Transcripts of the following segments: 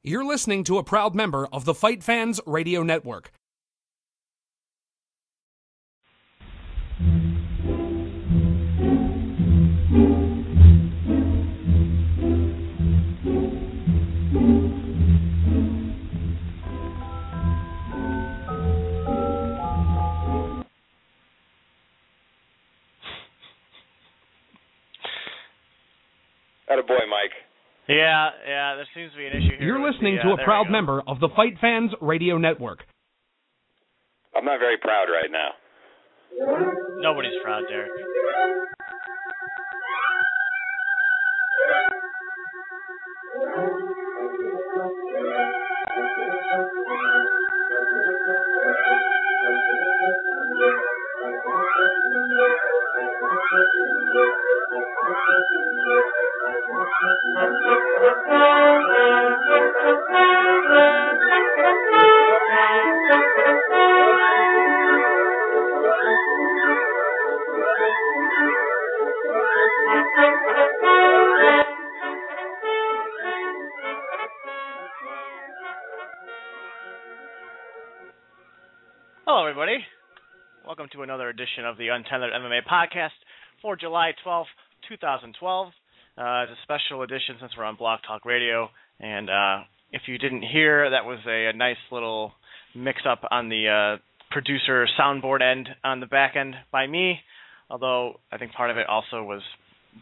You're listening to a proud member of the FightFans Radio Network. Attaboy, Mike. Yeah, there seems to be an issue here. You're listening to a proud member of the FightFans Radio Network. I'm not very proud right now. Nobody's proud, Derek. Hello, everybody. Welcome to another edition of the Untethered MMA Podcast for July 12th, 2012. It's a special edition since we're on Blog Talk Radio, and if you didn't hear, that was a nice little mix-up on the producer soundboard end on the back end by me, although I think part of it also was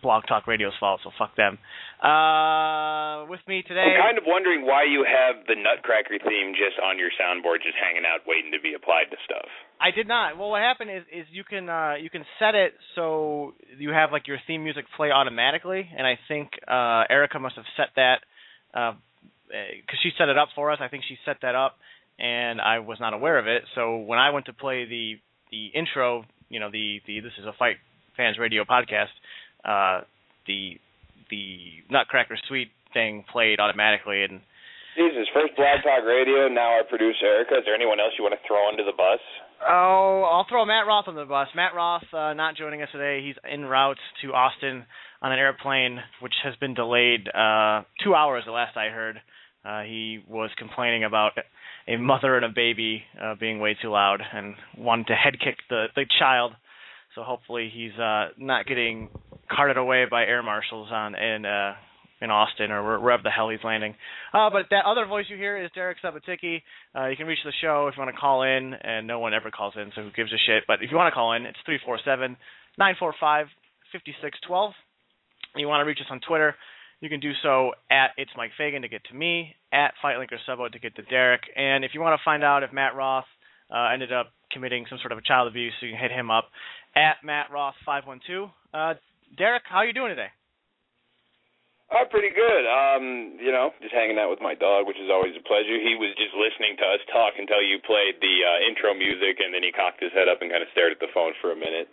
Blog Talk Radio's fault, so fuck them. With me today... I'm kind of wondering why you have the Nutcracker theme just on your soundboard, just hanging out waiting to be applied to stuff. I did not. Well, what happened is you can set it so you have like your theme music play automatically, and I think Erica must have set that because she set it up for us. I think she set that up, and I was not aware of it. So when I went to play the intro, you know, the this is a FightFans Radio Podcast, the Nutcracker Suite thing played automatically, and Jesus, first Blog Talk Radio, now our producer Erica. Is there anyone else you want to throw under the bus? Oh, I'll throw Matt Roth under the bus. Matt Roth not joining us today. He's en route to Austin on an airplane, which has been delayed 2 hours, the last I heard. He was complaining about a mother and a baby being way too loud and wanted to head kick the child. So hopefully he's not getting carted away by air marshals in Austin or wherever the hell he's landing. But that other voice you hear is Derek Sabaticki. You can reach the show if you want to call in, and no one ever calls in, so who gives a shit. But if you want to call in, it's 347-945-5612. You want to reach us on Twitter, you can do so at It's Mike Fagan to get to me, at FightLinker Subo to get to Derek. And if you want to find out if Matt Roth ended up committing some sort of a child abuse, you can hit him up at MattRoth512. Derek, how are you doing today? Pretty good. Just hanging out with my dog, which is always a pleasure. He was just listening to us talk until you played the intro music, and then he cocked his head up and kind of stared at the phone for a minute.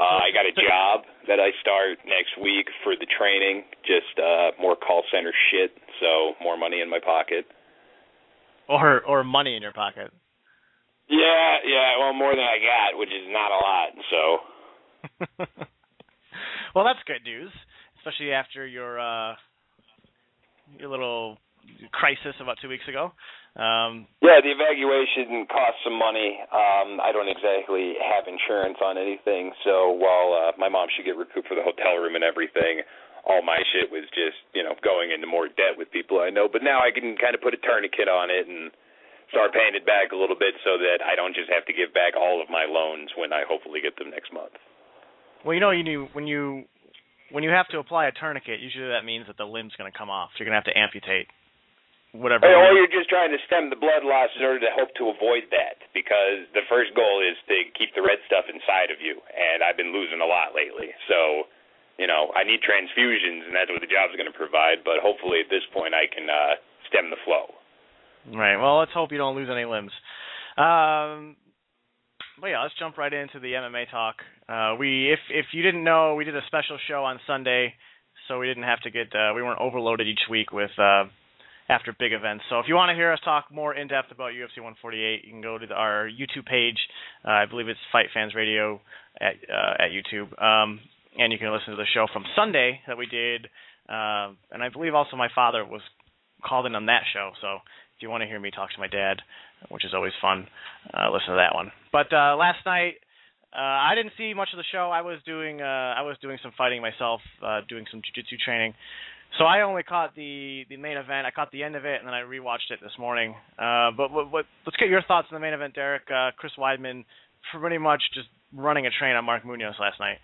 I got a job that I start next week for the training, just more call center shit, so more money in my pocket. Or money in your pocket. Yeah, well, more than I got, which is not a lot, so. Well, that's good news. Especially after your little crisis about 2 weeks ago. Yeah, the evacuation cost some money. I don't exactly have insurance on anything, so while my mom should get recouped for the hotel room and everything, all my shit was just, going into more debt with people I know. But now I can kind of put a tourniquet on it and start paying it back a little bit so that I don't just have to give back all of my loans when I hopefully get them next month. Well, when you have to apply a tourniquet, usually that means that the limb's going to come off. You're going to have to amputate whatever. Or you're just trying to stem the blood loss in order to hope to avoid that, because the first goal is to keep the red stuff inside of you, and I've been losing a lot lately. So, I need transfusions, and that's what the job's going to provide, but hopefully at this point I can stem the flow. Right. Well, let's hope you don't lose any limbs. But yeah, let's jump right into the MMA talk. If you didn't know, we did a special show on Sunday, so we didn't have to we weren't overloaded each week with after big events. So if you want to hear us talk more in depth about UFC 148, you can go to our YouTube page. I believe it's FightFans Radio at YouTube, and you can listen to the show from Sunday that we did. And I believe also my father was called in on that show. So if you want to hear me talk to my dad, which is always fun, listen to that one. But last night, I didn't see much of the show. I was doing some fighting myself, doing some jiu-jitsu training. So I only caught the main event. I caught the end of it, and then I rewatched it this morning. But let's get your thoughts on the main event, Derek. Chris Weidman pretty much just running a train on Mark Munoz last night.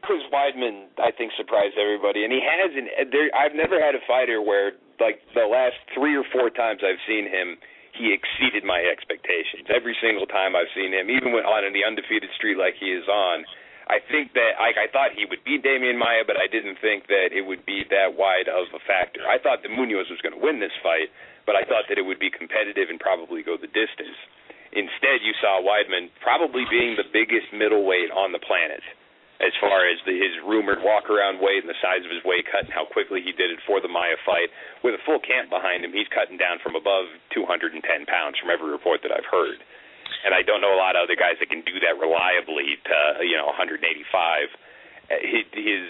Chris Weidman, I think, surprised everybody, and he hasn't. I've never had a fighter where, like, the last 3 or 4 times I've seen him, he exceeded my expectations. Every single time I've seen him, even when on the undefeated streak like he is on. I think that I thought he would beat Damian Maia, but I didn't think that it would be that wide of a factor. I thought that Munoz was going to win this fight, but I thought that it would be competitive and probably go the distance. Instead, you saw Weidman probably being the biggest middleweight on the planet as far as his rumored walk-around weight and the size of his weight cut and how quickly he did it for the Maia fight. With a full camp behind him, he's cutting down from above 210 pounds from every report that I've heard. And I don't know a lot of other guys that can do that reliably to, 185. His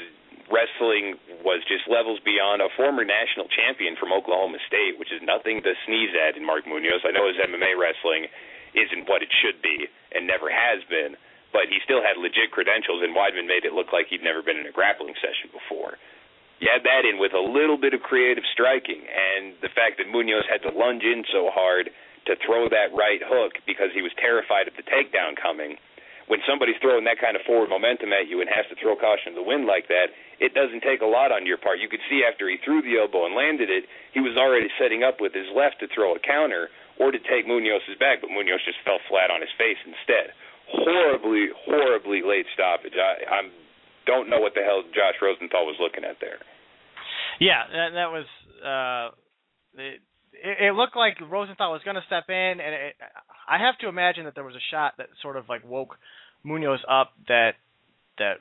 wrestling was just levels beyond a former national champion from Oklahoma State, which is nothing to sneeze at in Mark Munoz. I know his MMA wrestling isn't what it should be and never has been, but he still had legit credentials, and Weidman made it look like he'd never been in a grappling session before. You add that in with a little bit of creative striking, and the fact that Munoz had to lunge in so hard to throw that right hook because he was terrified of the takedown coming. When somebody's throwing that kind of forward momentum at you and has to throw caution to the wind like that, it doesn't take a lot on your part. You could see after he threw the elbow and landed it, he was already setting up with his left to throw a counter or to take Munoz's back, but Munoz just fell flat on his face instead. Horribly, horribly late stoppage. I don't know what the hell Josh Rosenthal was looking at there. Yeah, that was it looked like Rosenthal was going to step in, and I have to imagine that there was a shot that sort of like woke Munoz up that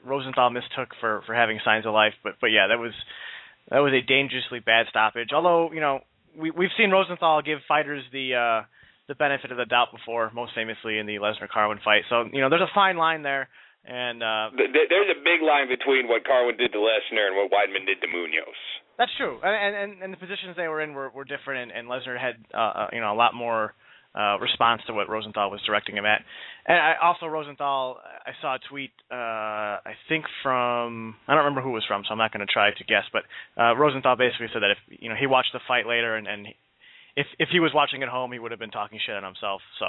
Rosenthal mistook for having signs of life. But yeah, that was a dangerously bad stoppage. Although we've seen Rosenthal give fighters the benefit of the doubt before, most famously in the Lesnar-Carwin fight. So there's a fine line there. And there's a big line between what Carwin did to Lesnar and what Weidman did to Munoz. That's true, and the positions they were in were different, and Lesnar had a lot more response to what Rosenthal was directing him at. And also Rosenthal, I saw a tweet, I think from, I don't remember who it was from, so I'm not going to try to guess, but Rosenthal basically said that if he watched the fight later and if he was watching at home, he would have been talking shit on himself. So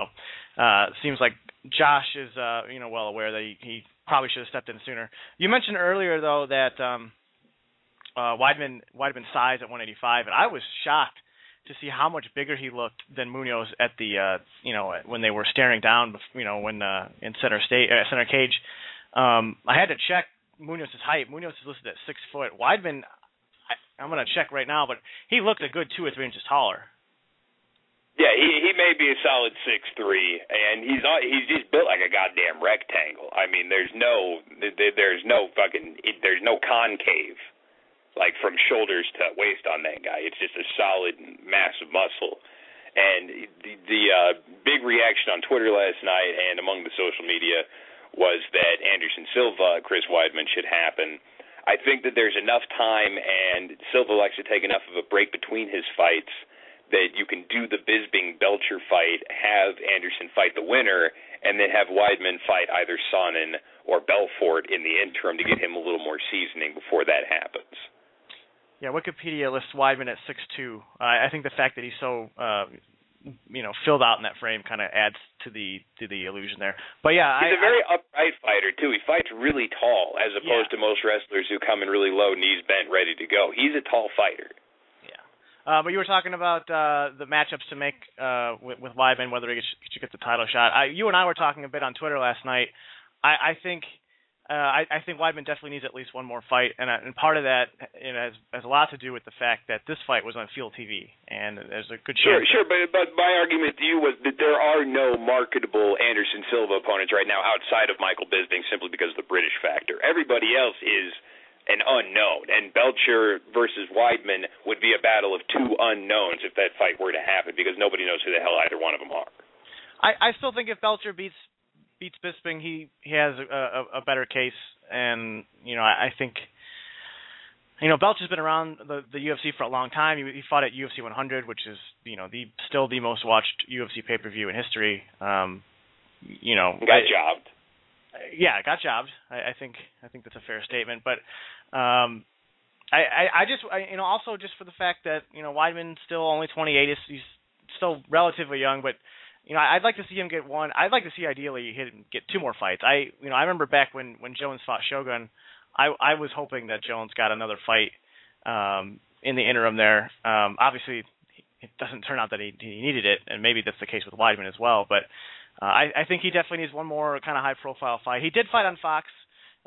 it seems like Josh is well aware that he probably should have stepped in sooner. You mentioned earlier though that Weidman's size at 185, and I was shocked to see how much bigger he looked than Munoz at the when they were staring down when in center cage. I had to check Munoz's height. Munoz is listed at 6 foot. Weidman, I'm going to check right now, but he looked a good 2 or 3 inches taller. Yeah, he may be a solid 6'3", and he's just built like a goddamn rectangle. I mean, there's no concave, like from shoulders to waist on that guy. It's just a solid mass of muscle. And the big reaction on Twitter last night and among the social media was that Anderson Silva, Chris Weidman should happen. I think that there's enough time, and Silva likes to take enough of a break between his fights that you can do the Bisping-Belcher fight, have Anderson fight the winner, and then have Weidman fight either Sonnen or Belfort in the interim to get him a little more seasoning before that happens. Yeah, Wikipedia lists Weidman at 6'2". I think the fact that he's so filled out in that frame kind of adds to the illusion there. But yeah, he's a very upright fighter too. He fights really tall, as opposed to most wrestlers who come in really low, knees bent, ready to go. He's a tall fighter. But you were talking about the matchups to make with Weidman, whether he should get the title shot. You and I were talking a bit on Twitter last night. I think Weidman definitely needs at least one more fight, and part of that has a lot to do with the fact that this fight was on Field TV, and there's a good chance. Sure, but my argument to you was that there are no marketable Anderson Silva opponents right now outside of Michael Bisping, simply because of the British factor. Everybody else is an unknown, and Belcher versus Weidman would be a battle of 2 unknowns if that fight were to happen, because nobody knows who the hell either one of them are. I still think if Belcher beats Bisping, he has a better case, and I think Belch has been around the UFC for a long time. He fought at UFC 100, which is still the most watched UFC pay-per-view in history. Got jobbed. Yeah, got jobbed. I think that's a fair statement. But I just also just for the fact that Weidman's still only 28. He's still relatively young, but I'd like to see him get one. I'd like to see ideally him get 2 more fights. I remember back when Jones fought Shogun. I was hoping that Jones got another fight in the interim there. Obviously, it doesn't turn out that he needed it, and maybe that's the case with Weidman as well. But I think he definitely needs one more kind of high-profile fight. He did fight on Fox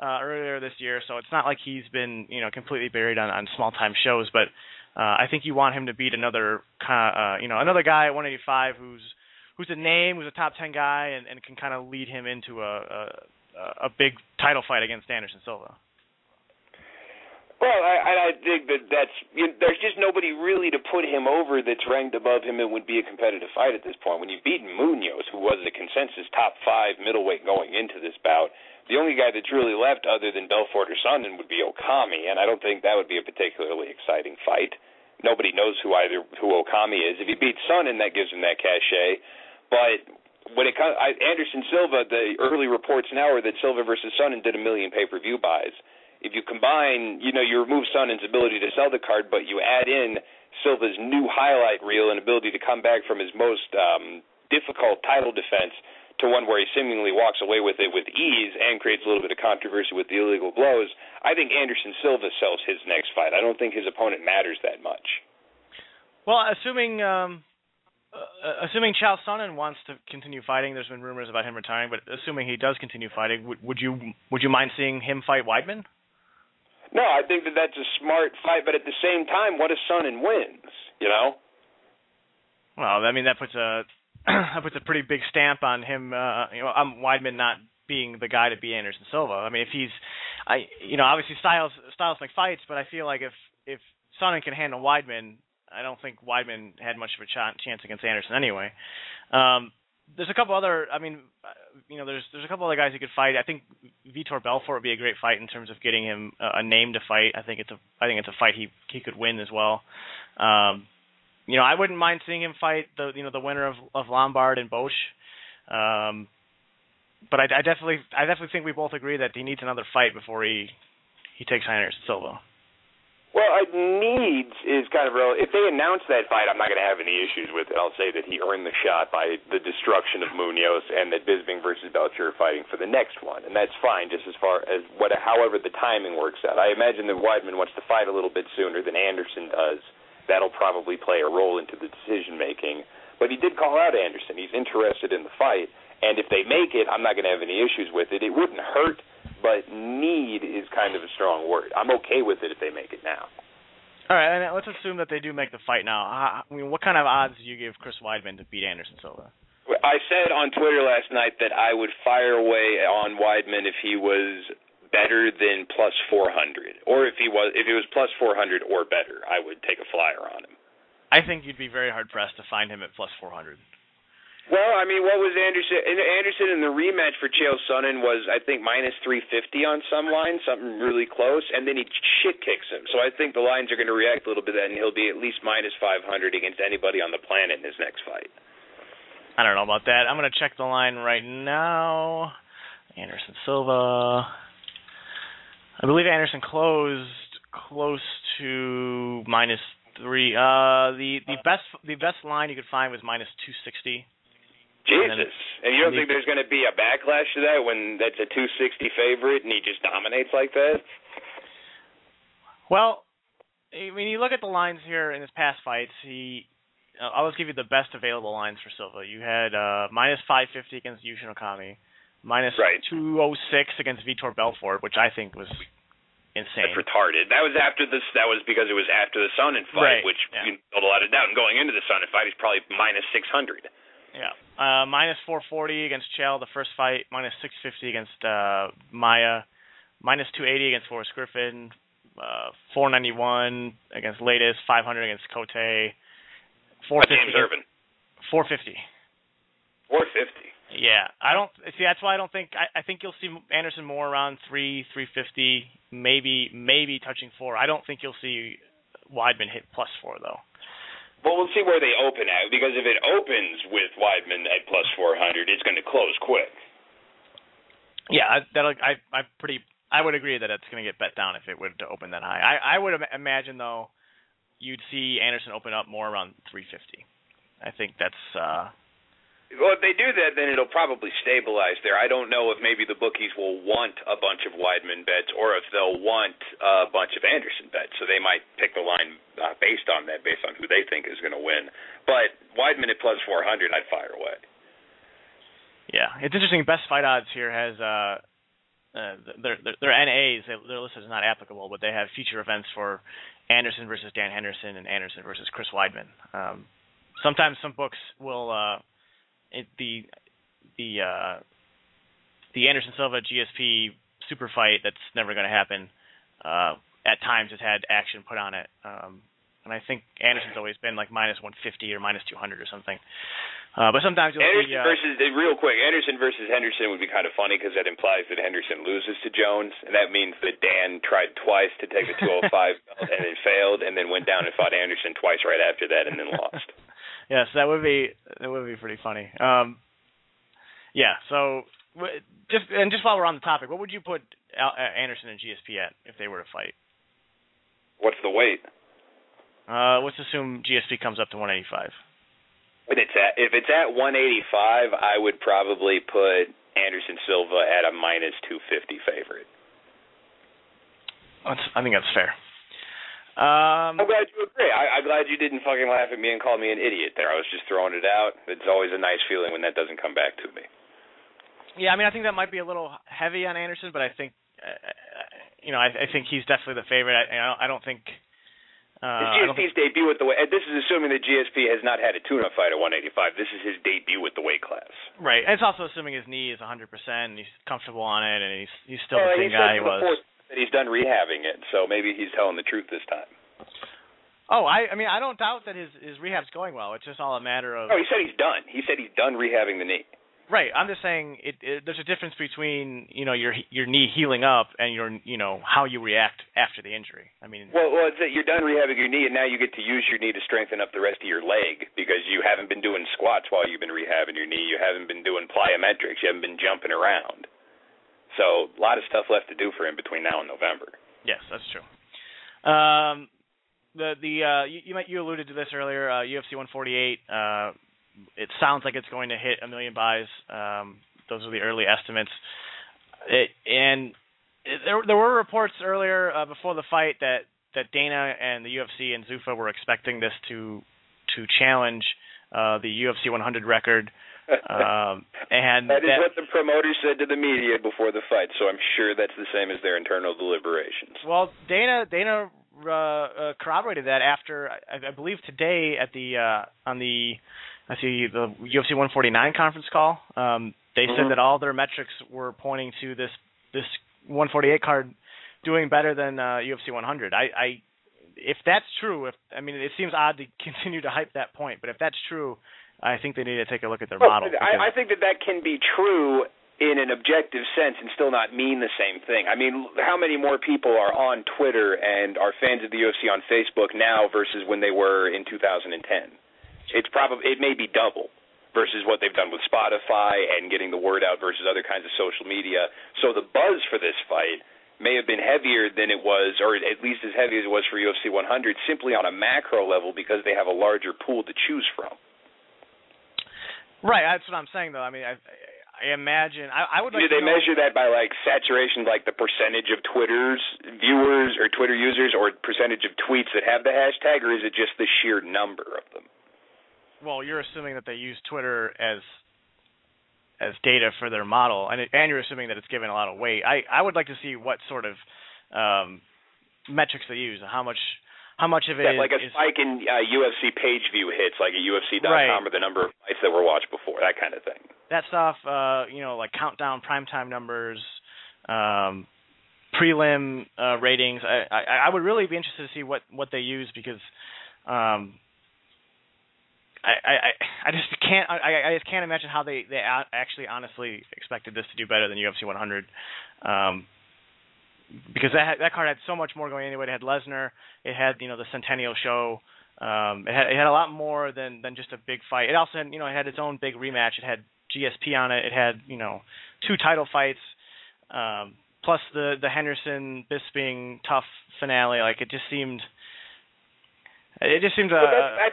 earlier this year, so it's not like he's been completely buried on small-time shows. But I think you want him to beat another another guy at 185 who's a name, who's a top 10 guy, and can kind of lead him into a big title fight against Anderson Silva. Well, I think there's just nobody really to put him over that's ranked above him and would be a competitive fight at this point. When you've beaten Munoz, who was the consensus top 5 middleweight going into this bout, the only guy that's really left other than Belfort or Sundin would be Okami, and I don't think that would be a particularly exciting fight. Nobody knows who Okami is. If he beats Sundin, that gives him that cachet. But when it comes, Anderson Silva, the early reports now are that Silva versus Sundin did 1 million pay-per-view buys. If you combine, you remove Sundin's ability to sell the card, but you add in Silva's new highlight reel and ability to come back from his most difficult title defense to one where he seemingly walks away with it with ease and creates a little bit of controversy with the illegal blows, I think Anderson Silva sells his next fight. I don't think his opponent matters that much. Well, assuming Chael Sonnen wants to continue fighting, there's been rumors about him retiring, but assuming he does continue fighting, would you mind seeing him fight Weidman? No, I think that's a smart fight, but at the same time, what if Sonnen wins? Well, I mean that puts a pretty big stamp on him. Weidman not being the guy to beat Anderson Silva. I mean, if he's, obviously Styles make fights, but I feel like if Sonnen can handle Weidman, I don't think Weidman had much of a chance against Anderson anyway. There's a couple other. I mean, there's a couple other guys he could fight. I think Vitor Belfort would be a great fight in terms of getting him a name to fight. I think it's a fight he could win as well. I wouldn't mind seeing him fight the winner of Lombard and Bosch. But I definitely think we both agree that he needs another fight before he takes Anderson Silva. Well, needs is kind of real. If they announce that fight, I'm not going to have any issues with it. I'll say that he earned the shot by the destruction of Munoz and that Bisping versus Belcher are fighting for the next one, and that's fine just as far as however the timing works out. I imagine that Weidman wants to fight a little bit sooner than Anderson does. That'll probably play a role into the decision-making. But he did call out Anderson. He's interested in the fight, and if they make it, I'm not going to have any issues with it. It wouldn't hurt, but need is kind of a strong word. I'm okay with it if they make it now. All right, and let's assume that they do make the fight now. I mean, what kind of odds do you give Chris Weidman to beat Anderson Silva? I said on Twitter last night that I would fire away on Weidman if he was better than plus 400, or if he was plus 400 or better, I would take a flyer on him. I think you'd be very hard pressed to find him at plus 400. Well, I mean, what was Anderson? Anderson in the rematch for Chael Sonnen was, I think, minus 350 on some line, something really close, and then he shit kicks him. So I think the lines are going to react a little bit to that, and he'll be at least minus 500 against anybody on the planet in his next fight. I don't know about that. I'm going to check the line right now. Anderson Silva. I believe Anderson closed close to minus 3. The best line you could find was minus 260. Jesus. And you don't think there's going to be a backlash to that when that's a 260 favorite and he just dominates like that? Well, I mean, you look at the lines here in his past fights. I'll just give you the best available lines for Silva. You had minus 550 against Yushin Okami, minus 206 against Vitor Belfort, which I think was insane. That's retarded. That was because it was after the Sonnen fight, which you held a lot of doubt. And going into the Sonnen fight, he's probably minus 600. Yeah. Minus 440 against Chael, the first fight. Minus 650 against Maya. Minus 280 against Forrest Griffin. 491 against Latest. 500 against Cote. 450. James Irvin. 450. 450. Yeah, I don't see. That's why I don't think. I think you'll see Anderson more around 350, maybe touching 4. I don't think you'll see Weidman hit +4 though. Well, we'll see where they open at, because if it opens with Weidman at +400, it's going to close quick. Yeah, I would agree that it's going to get bet down if it would open that high. I would imagine though, you'd see Anderson open up more around 350. I think that's. Well, if they do that, then it'll probably stabilize there. I don't know if maybe the bookies will want a bunch of Weidman bets or if they'll want a bunch of Anderson bets. So they might pick the line based on who they think is going to win. But Weidman at +400, I'd fire away. Yeah, it's interesting. Best Fight Odds here has their NAs. Their list is not applicable, but they have feature events for Anderson versus Dan Henderson and Anderson versus Chris Weidman. Sometimes some books will. The Anderson Silva GSP super fight that's never going to happen. At times it's had action put on it, and I think Anderson's always been like -150 or -200 or something. But sometimes you'll see. Real quick, Anderson versus Henderson would be kind of funny because that implies that Henderson loses to Jones, and that means that Dan tried twice to take the 205 belt and then failed, and then went down and fought Anderson twice right after that and then lost. Yes, that would be pretty funny. Yeah. So just while we're on the topic, what would you put Anderson and GSP at if they were to fight? What's the weight? Let's assume GSP comes up to 185. If it's at 185, I would probably put Anderson Silva at a -250 favorite. I think that's fair. I'm glad you agree. I'm glad you didn't fucking laugh at me and call me an idiot there. I was just throwing it out. It's always a nice feeling when that doesn't come back to me. Yeah, I mean, I think that might be a little heavy on Anderson, but I think, I think he's definitely the favorite. I don't think. GSP's debut at the weight. This is assuming that GSP has not had a tune-up fight at 185. This is his debut at the weight class. Right. And it's also assuming his knee is 100% and he's comfortable on it, and he's still the same guy he was. That he's done rehabbing it, so maybe he's telling the truth this time. Oh, I mean, I don't doubt that his rehab's going well. It's just all a matter of. Oh, he said he's done. He said he's done rehabbing the knee. Right. I'm just saying there's a difference between your knee healing up and how you react after the injury. I mean. Well, it's that you're done rehabbing your knee, and now you get to use your knee to strengthen up the rest of your leg because you haven't been doing squats while you've been rehabbing your knee. You haven't been doing plyometrics. You haven't been jumping around. So a lot of stuff left to do for him between now and November. Yes, that's true. You alluded to this earlier. UFC 148. It sounds like it's going to hit 1 million buys. Those are the early estimates. There were reports earlier before the fight that Dana and the UFC and Zuffa were expecting this to challenge the UFC 100 record. And that is what the promoter said to the media before the fight, so I'm sure that's the same as their internal deliberations. Well, Dana corroborated that after I believe today at the UFC 149 conference call. They said that all their metrics were pointing to this 148 card doing better than UFC 100. If that's true, it seems odd to continue to hype that point, but if that's true, I think they need to take a look at their model. I think that can be true in an objective sense and still not mean the same thing. I mean, how many more people are on Twitter and are fans of the UFC on Facebook now versus when they were in 2010? It may be double versus what they've done with Spotify and getting the word out versus other kinds of social media. So the buzz for this fight may have been heavier than it was, or at least as heavy as it was for UFC 100, simply on a macro level because they have a larger pool to choose from. Right, that's what I'm saying, though. I mean, I imagine I would. Do they measure that by like saturation, like the percentage of Twitter's viewers or Twitter users, or percentage of tweets that have the hashtag, or is it just the sheer number of them? Well, you're assuming that they use Twitter as data for their model, and you're assuming that it's given a lot of weight. I would like to see what sort of metrics they use, and how much of it is like a spike in UFC page view hits, like at UFC.com, right, or the number of fights that were watched before, that kind of thing. That stuff, like countdown primetime numbers, prelim ratings. I would really be interested to see what they use because I just can't. I just can't imagine how they actually honestly expected this to do better than UFC 100. Because that card had so much more going into it. It had Lesnar. It had the Centennial Show. It had a lot more than just a big fight. It also had, it had its own big rematch. It had GSP on it. It had 2 title fights, plus the Henderson Bisping tough finale. Like it just seemed. I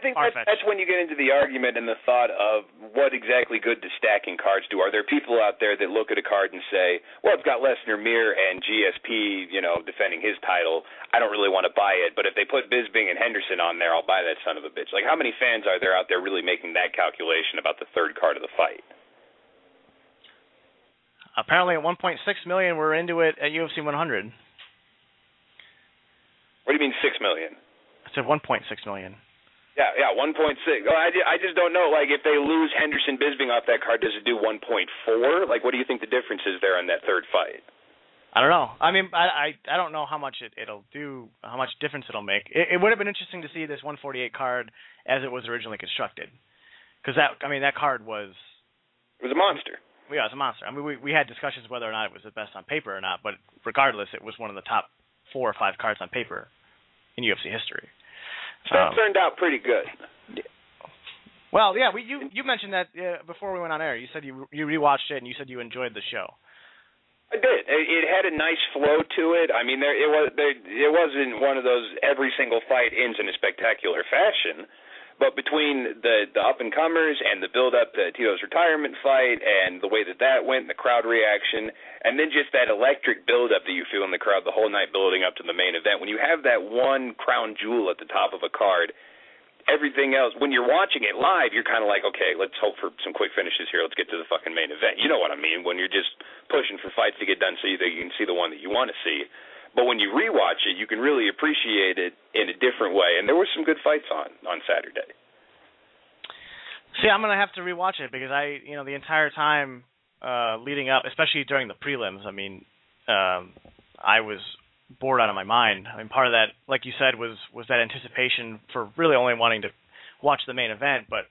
think that's when you get into the argument and the thought of what exactly good does stacking cards do. Are there people out there that look at a card and say, well, it's got Lesnar, Mir, and GSP, defending his title. I don't really want to buy it. But if they put Bisping and Henderson on there, I'll buy that son of a bitch. Like, how many fans are there out there really making that calculation about the third card of the fight? Apparently at 1.6 million, we're into it at UFC 100. What do you mean 6 million? It's at 1.6 million. Yeah, 1.6. Oh, I just don't know. Like, if they lose Henderson Bisping off that card, does it do 1.4? Like, what do you think the difference is there on that third fight? I don't know. I mean, I don't know how much it'll do, how much difference it'll make. It would have been interesting to see this 148 card as it was originally constructed, because that card was. It was a monster. Yeah, it's a monster. I mean, we had discussions whether or not it was the best on paper or not, but regardless, it was one of the top 4 or 5 cards on paper in UFC history. So it turned out pretty good. Well, yeah, you mentioned that before we went on air. You said you rewatched it and you said you enjoyed the show. I did. It had a nice flow to it. I mean, it wasn't one of those every single fight ends in a spectacular fashion. But between the up-and-comers and the build-up to Tito's retirement fight and the way that went, the crowd reaction, and then just that electric build-up that you feel in the crowd the whole night building up to the main event, when you have that one crown jewel at the top of a card, everything else, when you're watching it live, you're kind of like, okay, let's hope for some quick finishes here. Let's get to the fucking main event. You know what I mean, when you're just pushing for fights to get done so that you can see the one that you want to see. But when you rewatch it, you can really appreciate it in a different way. And there were some good fights on Saturday. See, I'm going to have to rewatch it because the entire time leading up, especially during the prelims, I mean, I was bored out of my mind. I mean, part of that, like you said, was that anticipation for really only wanting to watch the main event. But,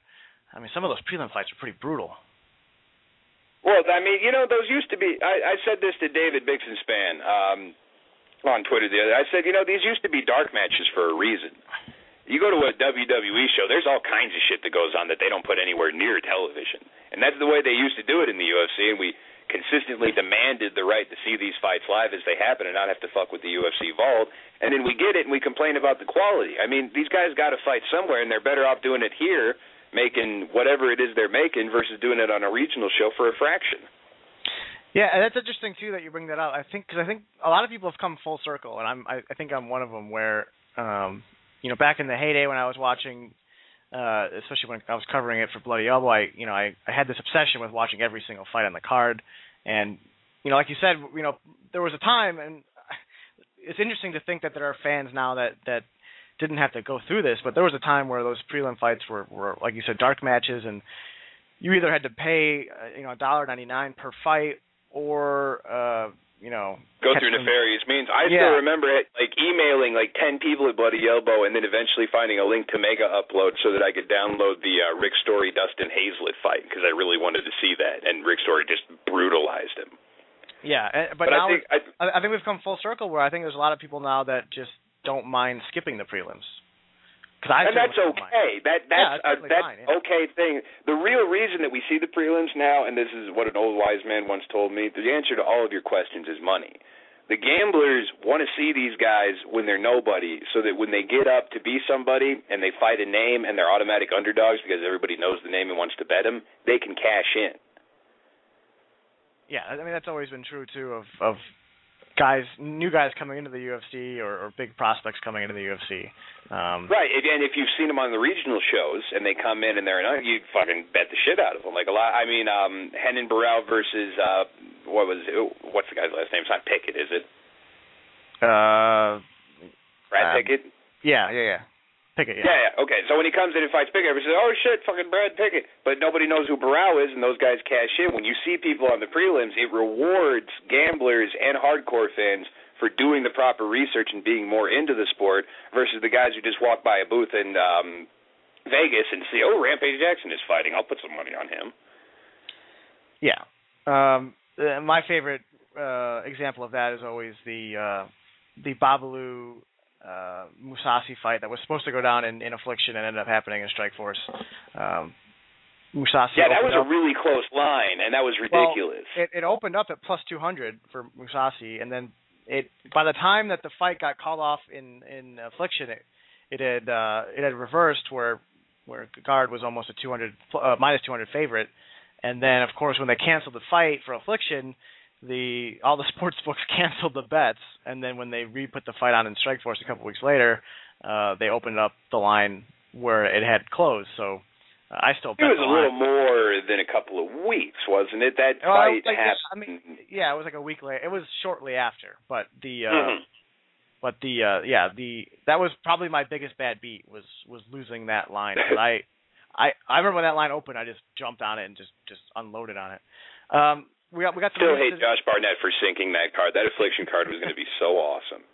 I mean, some of those prelim fights are pretty brutal. Well, I mean, those used to be, I said this to David Bixenspan on Twitter the other day. I said, these used to be dark matches for a reason. You go to a WWE show, there's all kinds of shit that goes on that they don't put anywhere near television. And that's the way they used to do it in the UFC, and we consistently demanded the right to see these fights live as they happen and not have to fuck with the UFC vault. And then we get it, and we complain about the quality. I mean, these guys got to fight somewhere, and they're better off doing it here, making whatever it is they're making, versus doing it on a regional show for a fraction. Yeah, and that's interesting, too, that you bring that up. I think a lot of people have come full circle, and I think I'm one of them where back in the heyday when I was watching, especially when I was covering it for Bloody Elbow, I had this obsession with watching every single fight on the card. And, like you said, there was a time, and it's interesting to think that there are fans now that didn't have to go through this, but there was a time where those prelim fights were like you said, dark matches, and you either had to pay, $1.99 per fight or, go through nefarious means. I still remember it, like emailing like 10 people at Bloody Elbow and then eventually finding a link to Mega Upload so that I could download the Rick Story Dustin Hazlett fight because I really wanted to see that, and Rick Story just brutalized him. Yeah, but now I think we've come full circle where I think there's a lot of people now that just don't mind skipping the prelims. And that's okay. That's fine, yeah. Okay thing. The real reason that we see the prelims now, and this is what an old wise man once told me, the answer to all of your questions is money. The gamblers want to see these guys when they're nobody, so that when they get up to be somebody and they fight a name and they're automatic underdogs because everybody knows the name and wants to bet them, they can cash in. Yeah, I mean that's always been true too of new guys coming into the UFC or big prospects coming into the UFC. Right, and if you've seen them on the regional shows and they come in and you fucking bet the shit out of them. Like Henan Burrell versus what's the guy's last name? It's not Pickett, is it? Brad Pickett? Yeah. Pickett, yeah. Yeah, okay. So when he comes in and fights Pickett, everybody says, oh, shit, fucking Brad Pickett. But nobody knows who Burrell is, and those guys cash in. When you see people on the prelims, it rewards gamblers and hardcore fans for doing the proper research and being more into the sport versus the guys who just walk by a booth and Vegas and see, Rampage Jackson is fighting. I'll put some money on him. Yeah. My favorite example of that is always the Babalu Musashi fight that was supposed to go down in Affliction and ended up happening in Strikeforce. Musashi. Yeah, that was a really close line, and that was ridiculous. Well, it opened up at plus 200 for Musashi, and then by the time that the fight got called off in Affliction, it had reversed where Guard was almost a minus 200 favorite, and then of course when they canceled the fight for Affliction, all the sports books canceled the bets, and then when they re-put the fight on in Strikeforce a couple weeks later, they opened up the line where it had closed. So I still bet it was a little more than a couple of weeks, wasn't it? That fight happened. It was like a week later. It was shortly after, but that was probably my biggest bad beat was losing that line. But I remember when that line opened, I just jumped on it and just unloaded on it. We got still hate Josh Barnett for sinking that card. That Affliction card was going to be so awesome.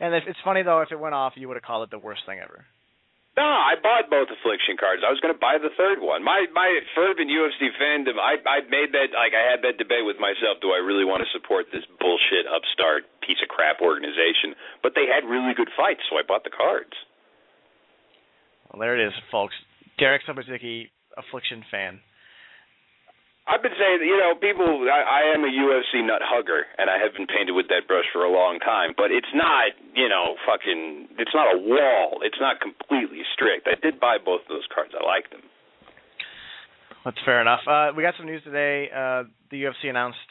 And it's funny though, if it went off, you would have called it the worst thing ever. No, I bought both Affliction cards. I was going to buy the third one. My fervent UFC fandom, I made that, I had that debate with myself, do I really want to support this bullshit upstart piece of crap organization? But they had really good fights, so I bought the cards. Well, there it is, folks. Derek Sobazicki, Affliction fan. I've been saying, people, I am a UFC nut hugger, and I have been painted with that brush for a long time, but it's not, it's not a wall. It's not completely strict. I did buy both of those cards. I like them. That's fair enough. We got some news today. The UFC announced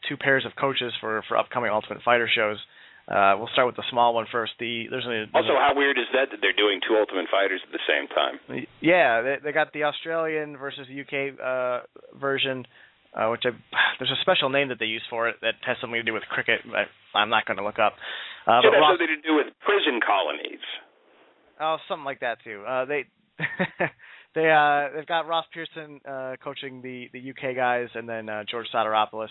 2 pairs of coaches for upcoming Ultimate Fighter shows. We'll start with the small one first. How weird is that they're doing 2 Ultimate Fighters at the same time? Yeah, they got the Australian versus UK version, which there's a special name that they use for it that has something to do with cricket. I'm not going to look up. But that's something to do with prison colonies. Oh, something like that too. They've got Ross Pearson coaching the UK guys, and then George Soteropoulos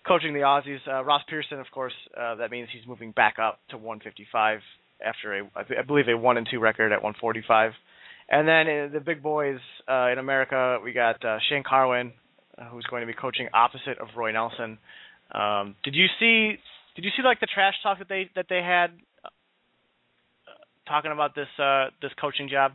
coaching the Aussies. Ross Pearson, of course, that means he's moving back up to 155 after I believe a 1-2 record at 145. And then the big boys in America, we got Shane Carwin, who's going to be coaching opposite of Roy Nelson. Did you see like the trash talk that they had talking about this coaching job?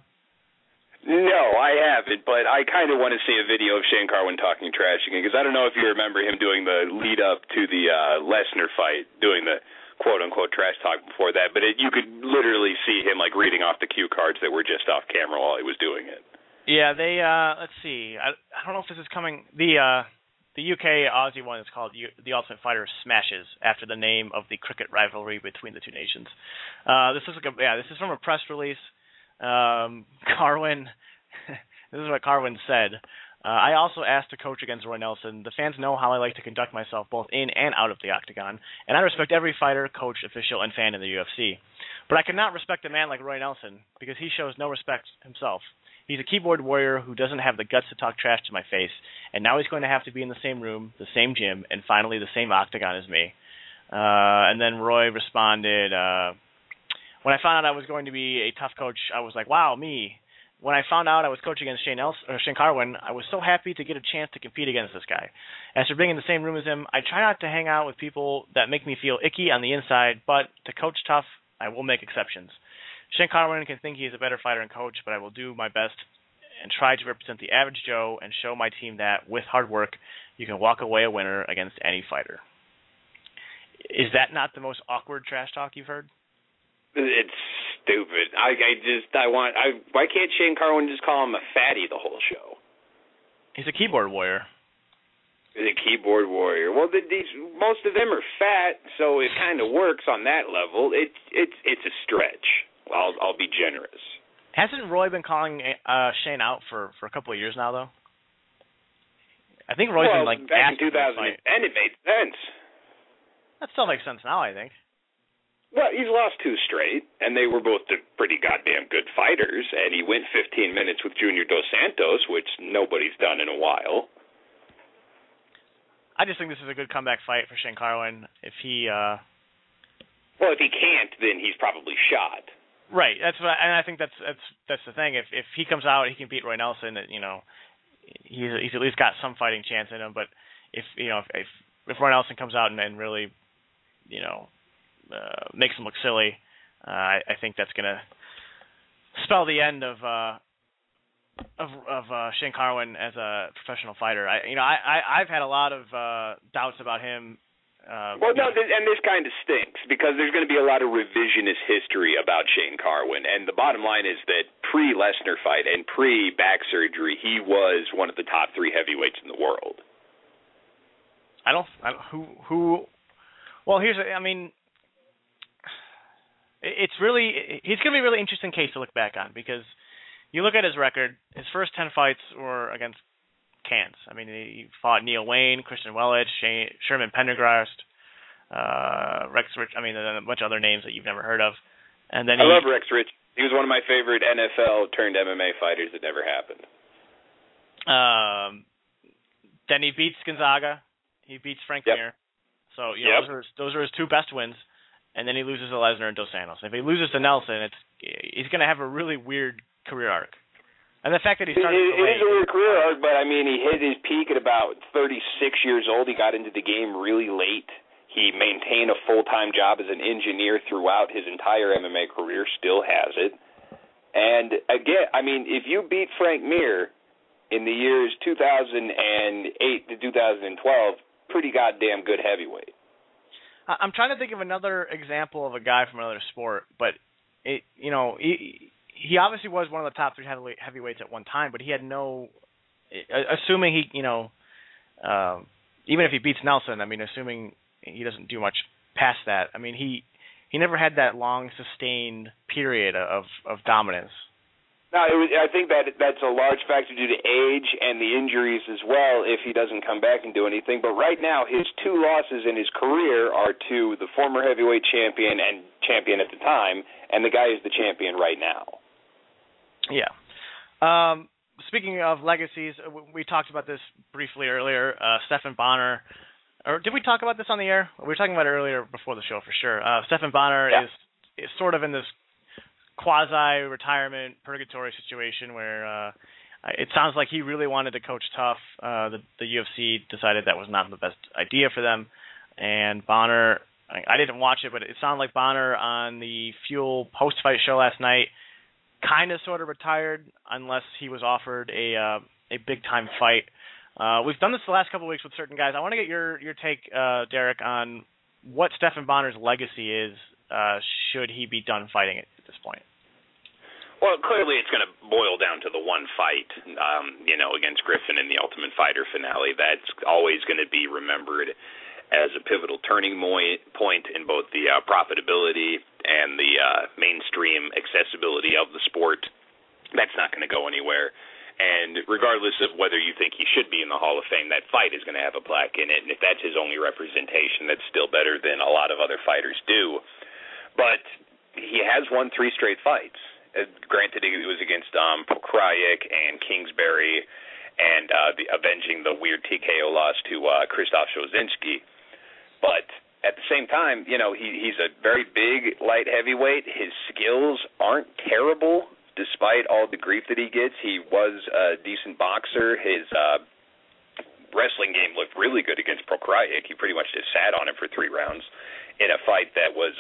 No, I haven't, but I kind of want to see a video of Shane Carwin talking trash again, because I don't know if you remember him doing the lead-up to the Lesnar fight, doing the quote-unquote trash talk before that, but you could literally see him like reading off the cue cards that were just off camera while he was doing it. Yeah, they, let's see, I don't know if this is coming, the UK Aussie one is called The Ultimate Fighter Smashes, after the name of the cricket rivalry between the two nations. This is from a press release. Carwin, this is what Carwin said. I also asked to coach against Roy Nelson. The fans know how I like to conduct myself both in and out of the octagon, and I respect every fighter, coach, official, and fan in the UFC. But I cannot respect a man like Roy Nelson because he shows no respect himself. He's a keyboard warrior who doesn't have the guts to talk trash to my face, and now he's going to have to be in the same room, the same gym, and finally the same octagon as me. And then Roy responded, when I found out I was going to be a tough coach, I was like, wow, me. When I found out I was coaching against Shane Carwin, I was so happy to get a chance to compete against this guy. As for being in the same room as him, I try not to hang out with people that make me feel icky on the inside, but to coach tough, I will make exceptions. Shane Carwin can think he's a better fighter and coach, but I will do my best and try to represent the average Joe and show my team that, with hard work, you can walk away a winner against any fighter. Is that not the most awkward trash talk you've heard? It's stupid. Why can't Shane Carwin just call him a fatty the whole show? He's a keyboard warrior. He's a keyboard warrior. Well, most of them are fat, so it kind of works on that level. It's a stretch. I'll be generous. Hasn't Roy been calling Shane out for a couple of years now, though? I think Roy's been back in 2010, it made sense. That still makes sense now, I think. Well, he's lost 2 straight, and they were both pretty goddamn good fighters, and he went 15 minutes with Junior Dos Santos, which nobody's done in a while. I just think this is a good comeback fight for Shane Carwin. If he... Well, if he can't, then he's probably shot. Right. And I think that's the thing. If he comes out, he can beat Roy Nelson. He's at least got some fighting chance in him. But if Roy Nelson comes out and really, makes him look silly, I think that's gonna spell the end of Shane Carwin as a professional fighter. I've had a lot of doubts about him. And this kind of stinks because there's going to be a lot of revisionist history about Shane Carwin, and the bottom line is that pre-Lesnar fight and pre-back surgery, he was one of the top 3 heavyweights in the world. It's really, he's going to be a really interesting case to look back on because you look at his record, his first 10 fights were against Cans. I mean, he fought Neil Wayne, Christian Wellich, Sherman Pendergrast, Rex Rich, a bunch of other names that you've never heard of. And then I love Rex Rich. He was one of my favorite NFL turned MMA fighters that never happened. Then he beats Gonzaga. He beats Frank Mir. So those are his 2 best wins. And then he loses to Lesnar and Dos Santos. If he loses to Nelson, he's going to have a really weird career arc. And the fact that he started it is a weird career arc, but he hit his peak at about 36 years old. He got into the game really late. He maintained a full-time job as an engineer throughout his entire MMA career, still has it. And again, if you beat Frank Mir in the years 2008 to 2012, pretty goddamn good heavyweight. I'm trying to think of another example of a guy from another sport, but he obviously was one of the top 3 heavyweights at one time, but he had no. Assuming he, even if he beats Nelson, assuming he doesn't do much past that. He never had that long sustained period of dominance. No, I think that's a large factor due to age and the injuries as well if he doesn't come back and do anything. But right now, his 2 losses in his career are to the former heavyweight champion and champion at the time, and the guy is the champion right now. Yeah. Speaking of legacies, we talked about this briefly earlier. Stephan Bonnar, or did we talk about this on the air? We were talking about it earlier before the show for sure. Stephan Bonnar is sort of in this quasi-retirement purgatory situation where it sounds like he really wanted to coach tough. The UFC decided that was not the best idea for them. And Bonnar, I didn't watch it, but it sounded like Bonnar on the Fuel post-fight show last night kind of sort of retired unless he was offered a big-time fight. We've done this the last couple of weeks with certain guys. I want to get your take, Derek, on what Stephan Bonner's legacy is should he be done fighting at this point. Well, clearly it's going to boil down to the one fight, against Griffin in the Ultimate Fighter finale. That's always going to be remembered as a pivotal turning point in both the profitability and the mainstream accessibility of the sport. That's not going to go anywhere. And regardless of whether you think he should be in the Hall of Fame, that fight is going to have a plaque in it. And if that's his only representation, that's still better than a lot of other fighters do. But he has won 3 straight fights. Granted, it was against Pokrajic and Kingsbury and avenging the weird TKO loss to Krzysztof Szozinski. But at the same time, he's a very big light heavyweight. His skills aren't terrible, despite all the grief that he gets. He was a decent boxer. His wrestling game looked really good against Pokrajic. He pretty much just sat on him for 3 rounds in a fight that was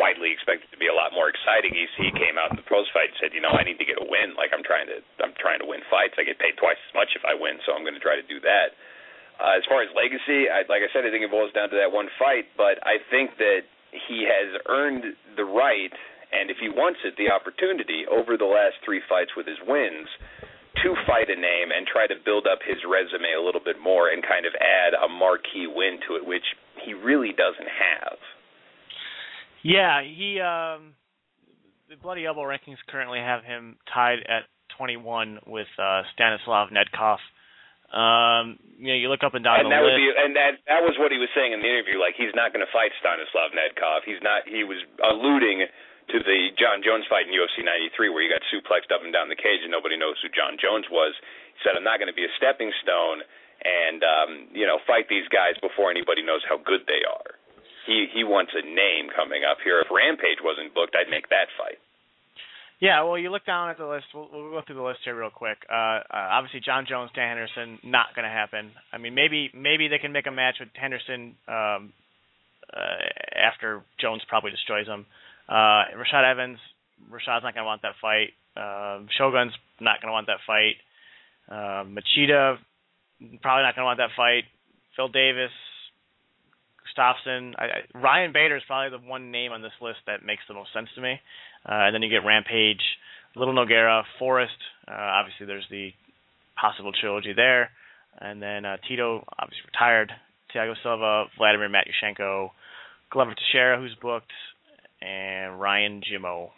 widely expected to be a lot more exciting. He came out in the post fight and said, I need to get a win. Like I'm trying to win fights. I get paid twice as much if I win, so I'm going to try to do that. As far as legacy, like I said, I think it boils down to that one fight, but I think that he has earned the right, and if he wants it, the opportunity over the last 3 fights with his wins to fight a name and try to build up his resume a little bit more and kind of add a marquee win to it, which he really doesn't have. Yeah, the Bloody Elbow rankings currently have him tied at 21 with Stanislav Nedkov. You look up and down the list. That was what he was saying in the interview. Like he's not going to fight Stanislav Nedkov. He's not. He was alluding to the John Jones fight in UFC 93 where he got suplexed up and down the cage and nobody knows who John Jones was. He said, "I'm not going to be a stepping stone and fight these guys before anybody knows how good they are." He wants a name coming up here. If Rampage wasn't booked, I'd make that fight. Yeah, well, you look down at the list. We'll go through the list here real quick. Obviously, John Jones, Dan Henderson, not going to happen. I mean, maybe they can make a match with Henderson after Jones probably destroys him. Rashad Evans, Rashad's not going to want that fight. Shogun's not going to want that fight. Machida, probably not going to want that fight. Phil Davis, Gustafsson. Ryan Bader is probably the one name on this list that makes the most sense to me. And then you get Rampage, Little Nogueira, Forrest. Obviously, there's the possible trilogy there. And then Tito, obviously retired. Thiago Silva, Vladimir Matyushenko, Glover Teixeira, who's booked, and Ryan Geno.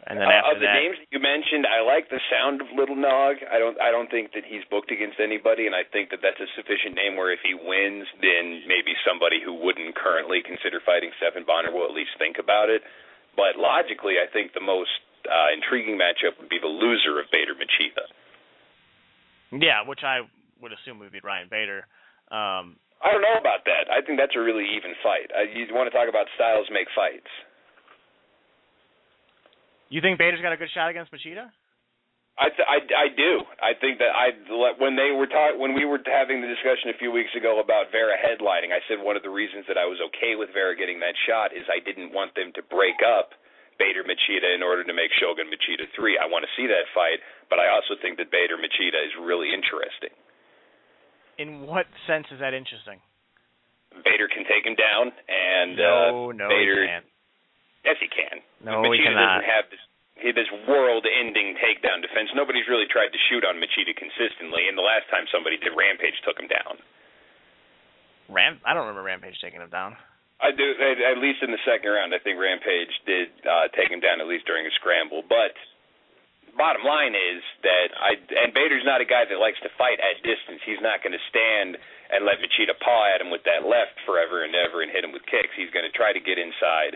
And then after of the names that you mentioned, I like the sound of Little Nog. I don't think that he's booked against anybody, and I think that that's a sufficient name where if he wins, then maybe somebody who wouldn't currently consider fighting Stephan Bonner will at least think about it. But logically, I think the most intriguing matchup would be the loser of Bader-Machida. Yeah, which I would assume would be Ryan Bader. I don't know about that. I think that's a really even fight. You want to talk about styles make fights. You think Bader's got a good shot against Machida? I do. I think that when we were having the discussion a few weeks ago about Vera headlining, I said one of the reasons that I was okay with Vera getting that shot is I didn't want them to break up Bader-Machida in order to make Shogun Machida 3. I want to see that fight, but I also think that Bader-Machida is really interesting. In what sense is that interesting? Bader can take him down, and no, Bader, he can't. Yes, he can. No, Machida he cannot. doesn't have this world-ending takedown defense. Nobody's really tried to shoot on Machida consistently, and the last time somebody did, Rampage took him down. I don't remember Rampage taking him down. I do, at least in the second round. I think Rampage did take him down at least during a scramble. But bottom line is that and Bader's not a guy that likes to fight at distance. He's not going to stand and let Machida paw at him with that left forever and ever and hit him with kicks. He's going to try to get inside.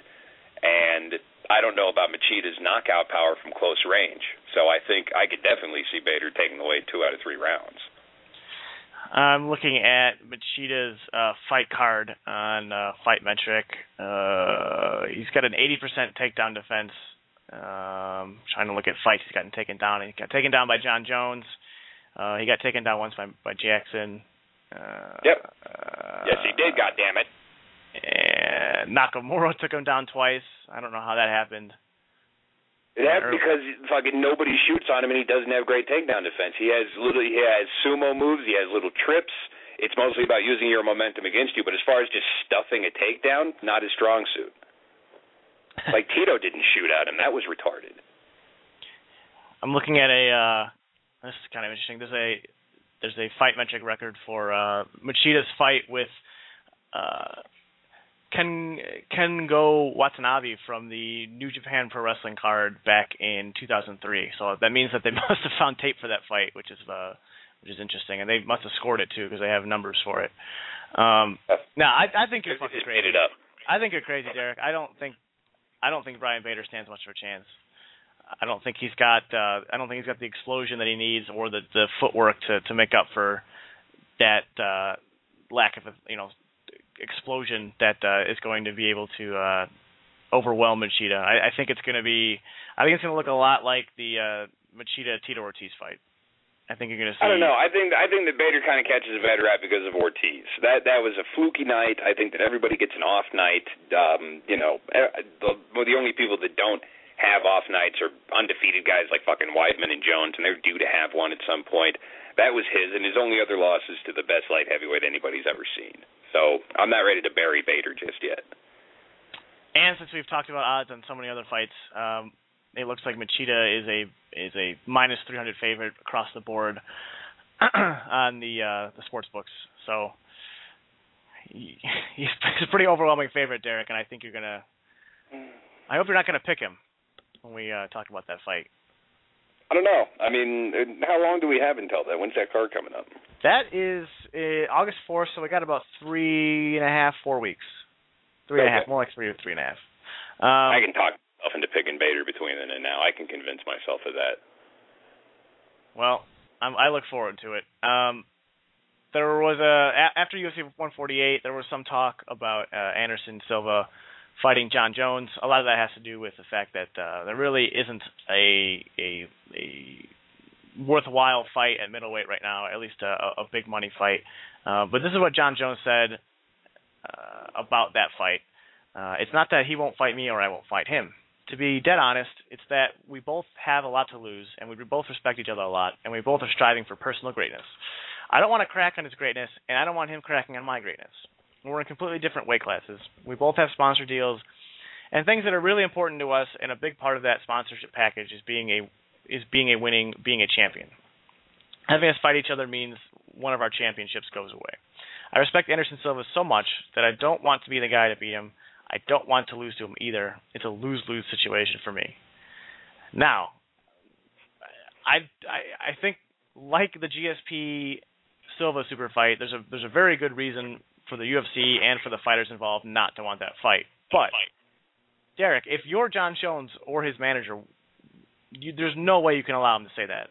And I don't know about Machida's knockout power from close range. So I think I could definitely see Bader taking away 2 out of 3 rounds. I'm looking at Machida's fight card on FightMetric. He's got an 80% takedown defense. Trying to look at fights he's gotten taken down. He got taken down by John Jones. He got taken down once by Jackson. Yep. Yes, he did, goddammit. And Nakamura took him down twice. I don't know how that happened. It happened because fucking nobody shoots on him and he doesn't have great takedown defense. He has sumo moves, he has little trips. It's mostly about using your momentum against you, but as far as just stuffing a takedown, not his strong suit. Like Tito didn't shoot at him. That was retarded. I'm looking at this is kind of interesting. There's a FightMetric record for Machida's fight with Kengo Watanabe from the New Japan Pro Wrestling card back in 2003. So that means that they must have found tape for that fight, which is interesting, and they must have scored it too because they have numbers for it. Now I think you're fucking crazy. Made it up. I think you're crazy, Derek. I don't think Brian Bader stands much of a chance. I don't think he's got the explosion that he needs or the footwork to make up for that lack of explosion that is going to be able to overwhelm Machida. I think it's going to look a lot like the Machida Tito Ortiz fight. I think you're going to see. I don't know. I think that Bader kind of catches a bad rap because of Ortiz. That was a fluky night. I think that everybody gets an off night. The only people that don't have off nights are undefeated guys like fucking Weidman and Jones, and they're due to have one at some point. That was his, and his only other loss is to the best light heavyweight anybody's ever seen. So I'm not ready to bury Bader just yet. And since we've talked about odds on so many other fights, it looks like Machida is a minus 300 favorite across the board on the sports books. So he's a pretty overwhelming favorite, Derek, and I think I hope you're not gonna pick him when we talk about that fight. I don't know. I mean, how long do we have until then? When's that card coming up? That is August 4th, so we got about 3.5, 4 weeks. 3.5, more like 3 or 3.5. I can talk myself into picking Bader between then and now. I can convince myself of that. Well, I look forward to it. There was after UFC 148, there was some talk about Anderson Silva fighting Jon Jones. A lot of that has to do with the fact that there really isn't a worthwhile fight at middleweight right now, at least a big money fight. But this is what Jon Jones said about that fight. It's not that he won't fight me or I won't fight him. To be dead honest, it's that we both have a lot to lose, and we both respect each other a lot, and we both are striving for personal greatness. I don't want to crack on his greatness, and I don't want him cracking on my greatness. We're in completely different weight classes. We both have sponsor deals, and things that are really important to us, and a big part of that sponsorship package is being a champion. Having us fight each other means one of our championships goes away. I respect Anderson Silva so much that I don't want to be the guy to beat him. I don't want to lose to him either. It's a lose-lose situation for me. Now, I think, like the GSP Silva super fight, there's a very good reason for the UFC and for the fighters involved not to want that fight. But, Derek, if you're Jon Jones or his manager, there's no way you can allow him to say that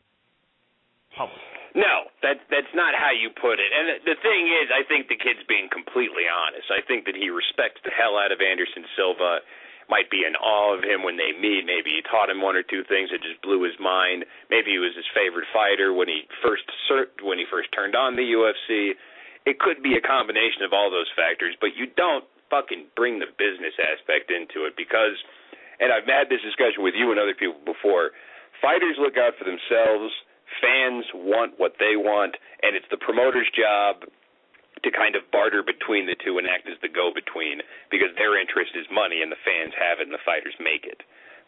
publicly. No, that's not how you put it. And the thing is, I think the kid's being completely honest. I think that he respects the hell out of Anderson Silva, might be in awe of him when they meet. Maybe he taught him one or two things that just blew his mind. Maybe he was his favorite fighter when he first turned on the UFC. It could be a combination of all those factors, but you don't fucking bring the business aspect into it because, and I've had this discussion with you and other people before, fighters look out for themselves. Fans want what they want, and it's the promoter's job to kind of barter between the two and act as the go-between because their interest is money and the fans have it and the fighters make it.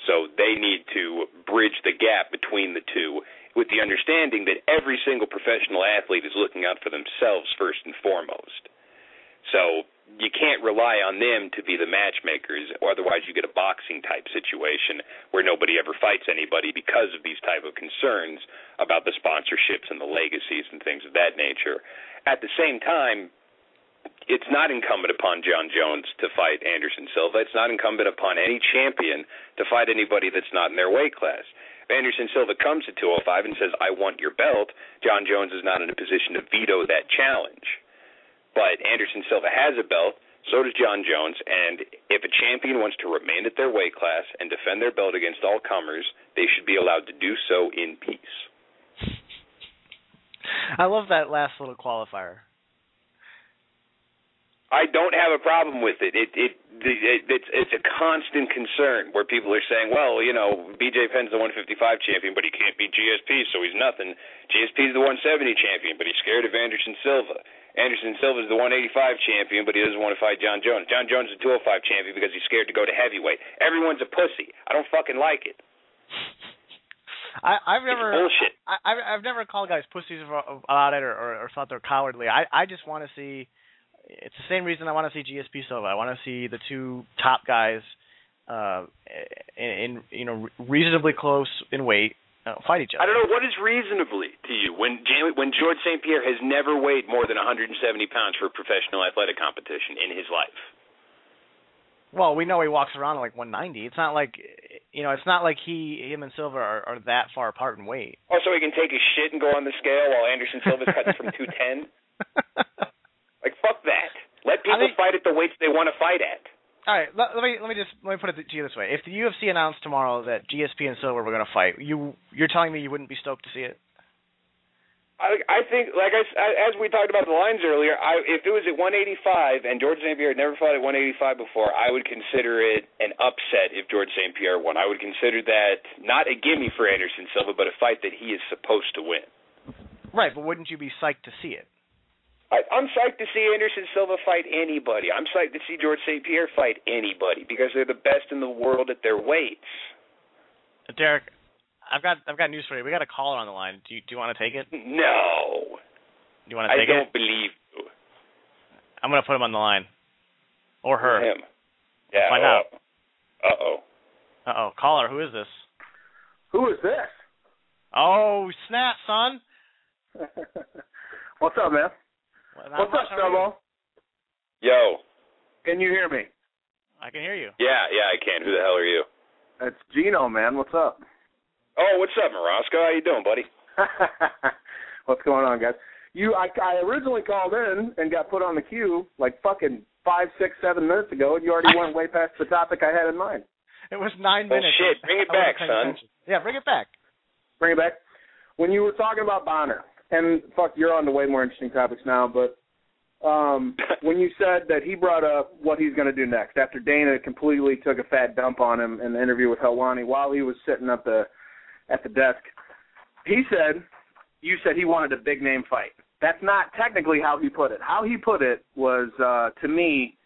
So they need to bridge the gap between the two with the understanding that every single professional athlete is looking out for themselves first and foremost. So you can't rely on them to be the matchmakers, or otherwise you get a boxing-type situation where nobody ever fights anybody because of these type of concerns about the sponsorships and the legacies and things of that nature. At the same time, it's not incumbent upon Jon Jones to fight Anderson Silva. It's not incumbent upon any champion to fight anybody that's not in their weight class. If Anderson Silva comes to 205 and says, I want your belt, Jon Jones is not in a position to veto that challenge. But Anderson Silva has a belt, so does Jon Jones, and if a champion wants to remain at their weight class and defend their belt against all comers, they should be allowed to do so in peace. I love that last little qualifier. I don't have a problem with it. It's a constant concern where people are saying, well, you know, BJ Penn's the 155 champion, but he can't beat GSP, so he's nothing. GSP's the 170 champion, but he's scared of Anderson Silva. Anderson Silva's the 185 champion, but he doesn't want to fight Jon Jones. Jon Jones is the 205 champion because he's scared to go to heavyweight. Everyone's a pussy. I don't fucking like it. I've never it's bullshit. I've never called guys pussies about it or thought they're cowardly. I just want to see. It's the same reason I want to see GSP Silva. I want to see the two top guys, in reasonably close in weight. Fight each other. I don't know, what is reasonably to you when George St. Pierre has never weighed more than 170 pounds for a professional athletic competition in his life? Well, we know he walks around like 190. It's not like him and Silva are that far apart in weight. Oh, so he can take his shit and go on the scale while Anderson Silva's cutting from 210? Like, fuck that. Let people fight at the weights they want to fight at. All right, let me put it to you this way: if the UFC announced tomorrow that GSP and Silva were going to fight, you're telling me you wouldn't be stoked to see it? I think, like as we talked about the lines earlier, if it was at 185 and George St. Pierre had never fought at 185 before, I would consider it an upset if George St. Pierre won. I would consider that not a gimme for Anderson Silva, but a fight that he is supposed to win. Right, but wouldn't you be psyched to see it? I'm psyched to see Anderson Silva fight anybody. I'm psyched to see George St. Pierre fight anybody because they're the best in the world at their weights. Derek, I've got news for you. We got a caller on the line. Do you want to take it? No. Do you want to take it? I don't believe you. I'm going to put him on the line. Or her. Him. Yeah. Find out. Uh-oh. Caller, who is this? Who is this? Oh, snap, son. What's up, man? What's up, Subo? Yo. Can you hear me? I can hear you. Yeah, I can. Who the hell are you? It's Geno, man. What's up? Oh, what's up, Mrosko? How you doing, buddy? What's going on, guys? I originally called in and got put on the queue like fucking 5, 6, 7 minutes ago, and you already went way past the topic I had in mind. It was 9 minutes. Oh, shit. Bring it back, son. Yeah, bring it back. Bring it back. When you were talking about Bonner, and fuck, you're on to way more interesting topics now, but when you said that he brought up what he's going to do next after Dana completely took a fat dump on him in the interview with Helwani while he was sitting at the desk, you said he wanted a big name fight. That's not technically how he put it. How he put it was, to me,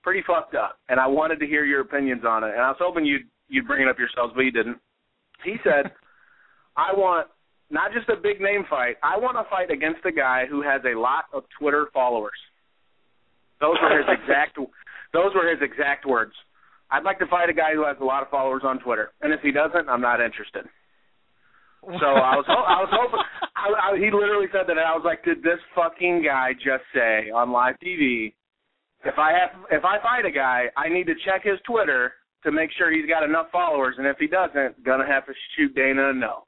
pretty fucked up, and I wanted to hear your opinions on it, and I was hoping you'd bring it up yourselves, but you didn't. He said, I want not just a big name fight, I want to fight against a guy who has a lot of Twitter followers. Those were his exact words. I'd like to fight a guy who has a lot of followers on Twitter, and if he doesn't, I'm not interested. So I was hoping. He literally said that, and I was like, did this fucking guy just say on live TV, if I fight a guy, I need to check his Twitter to make sure he's got enough followers, and if he doesn't, gonna have to shoot Dana a no.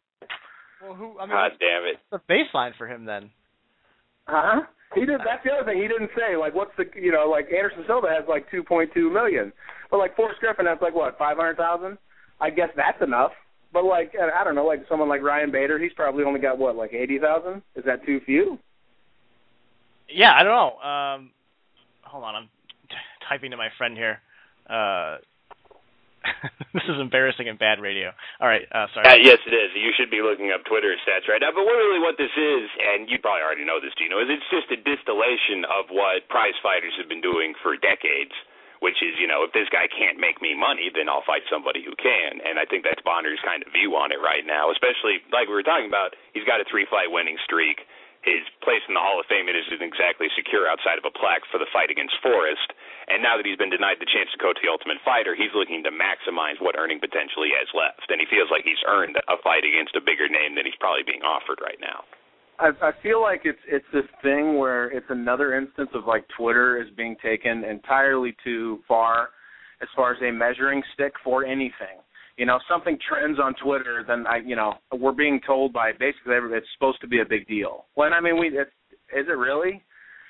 Well, God damn it. What's the baseline for him then? Huh? He did. That's the other thing. He didn't say like what's the like Anderson Silva has like 2.2 million, but like Forrest Griffin has like what 500,000. I guess that's enough. But like I don't know, like someone like Ryan Bader, he's probably only got what like 80,000. Is that too few? Yeah, I don't know. Hold on, I'm typing to my friend here. This is embarrassing and bad radio. All right, sorry. Yes, it is. You should be looking up Twitter stats right now. But really what this is, and you probably already know this, Geno, is it's just a distillation of what prize fighters have been doing for decades, which is, if this guy can't make me money, then I'll fight somebody who can. And I think that's Bonner's kind of view on it right now, especially like we were talking about. He's got a 3-fight winning streak. His place in the Hall of Fame isn't exactly secure outside of a plaque for the fight against Forrest. And now that he's been denied the chance to go to the Ultimate Fighter, he's looking to maximize what earning potential he has left. And he feels like he's earned a fight against a bigger name than he's probably being offered right now. I feel like it's this thing where it's another instance of like Twitter is being taken entirely too far as far as a measuring stick for anything. Something trends on Twitter, then we're being told by basically everybody it's supposed to be a big deal. When is it really?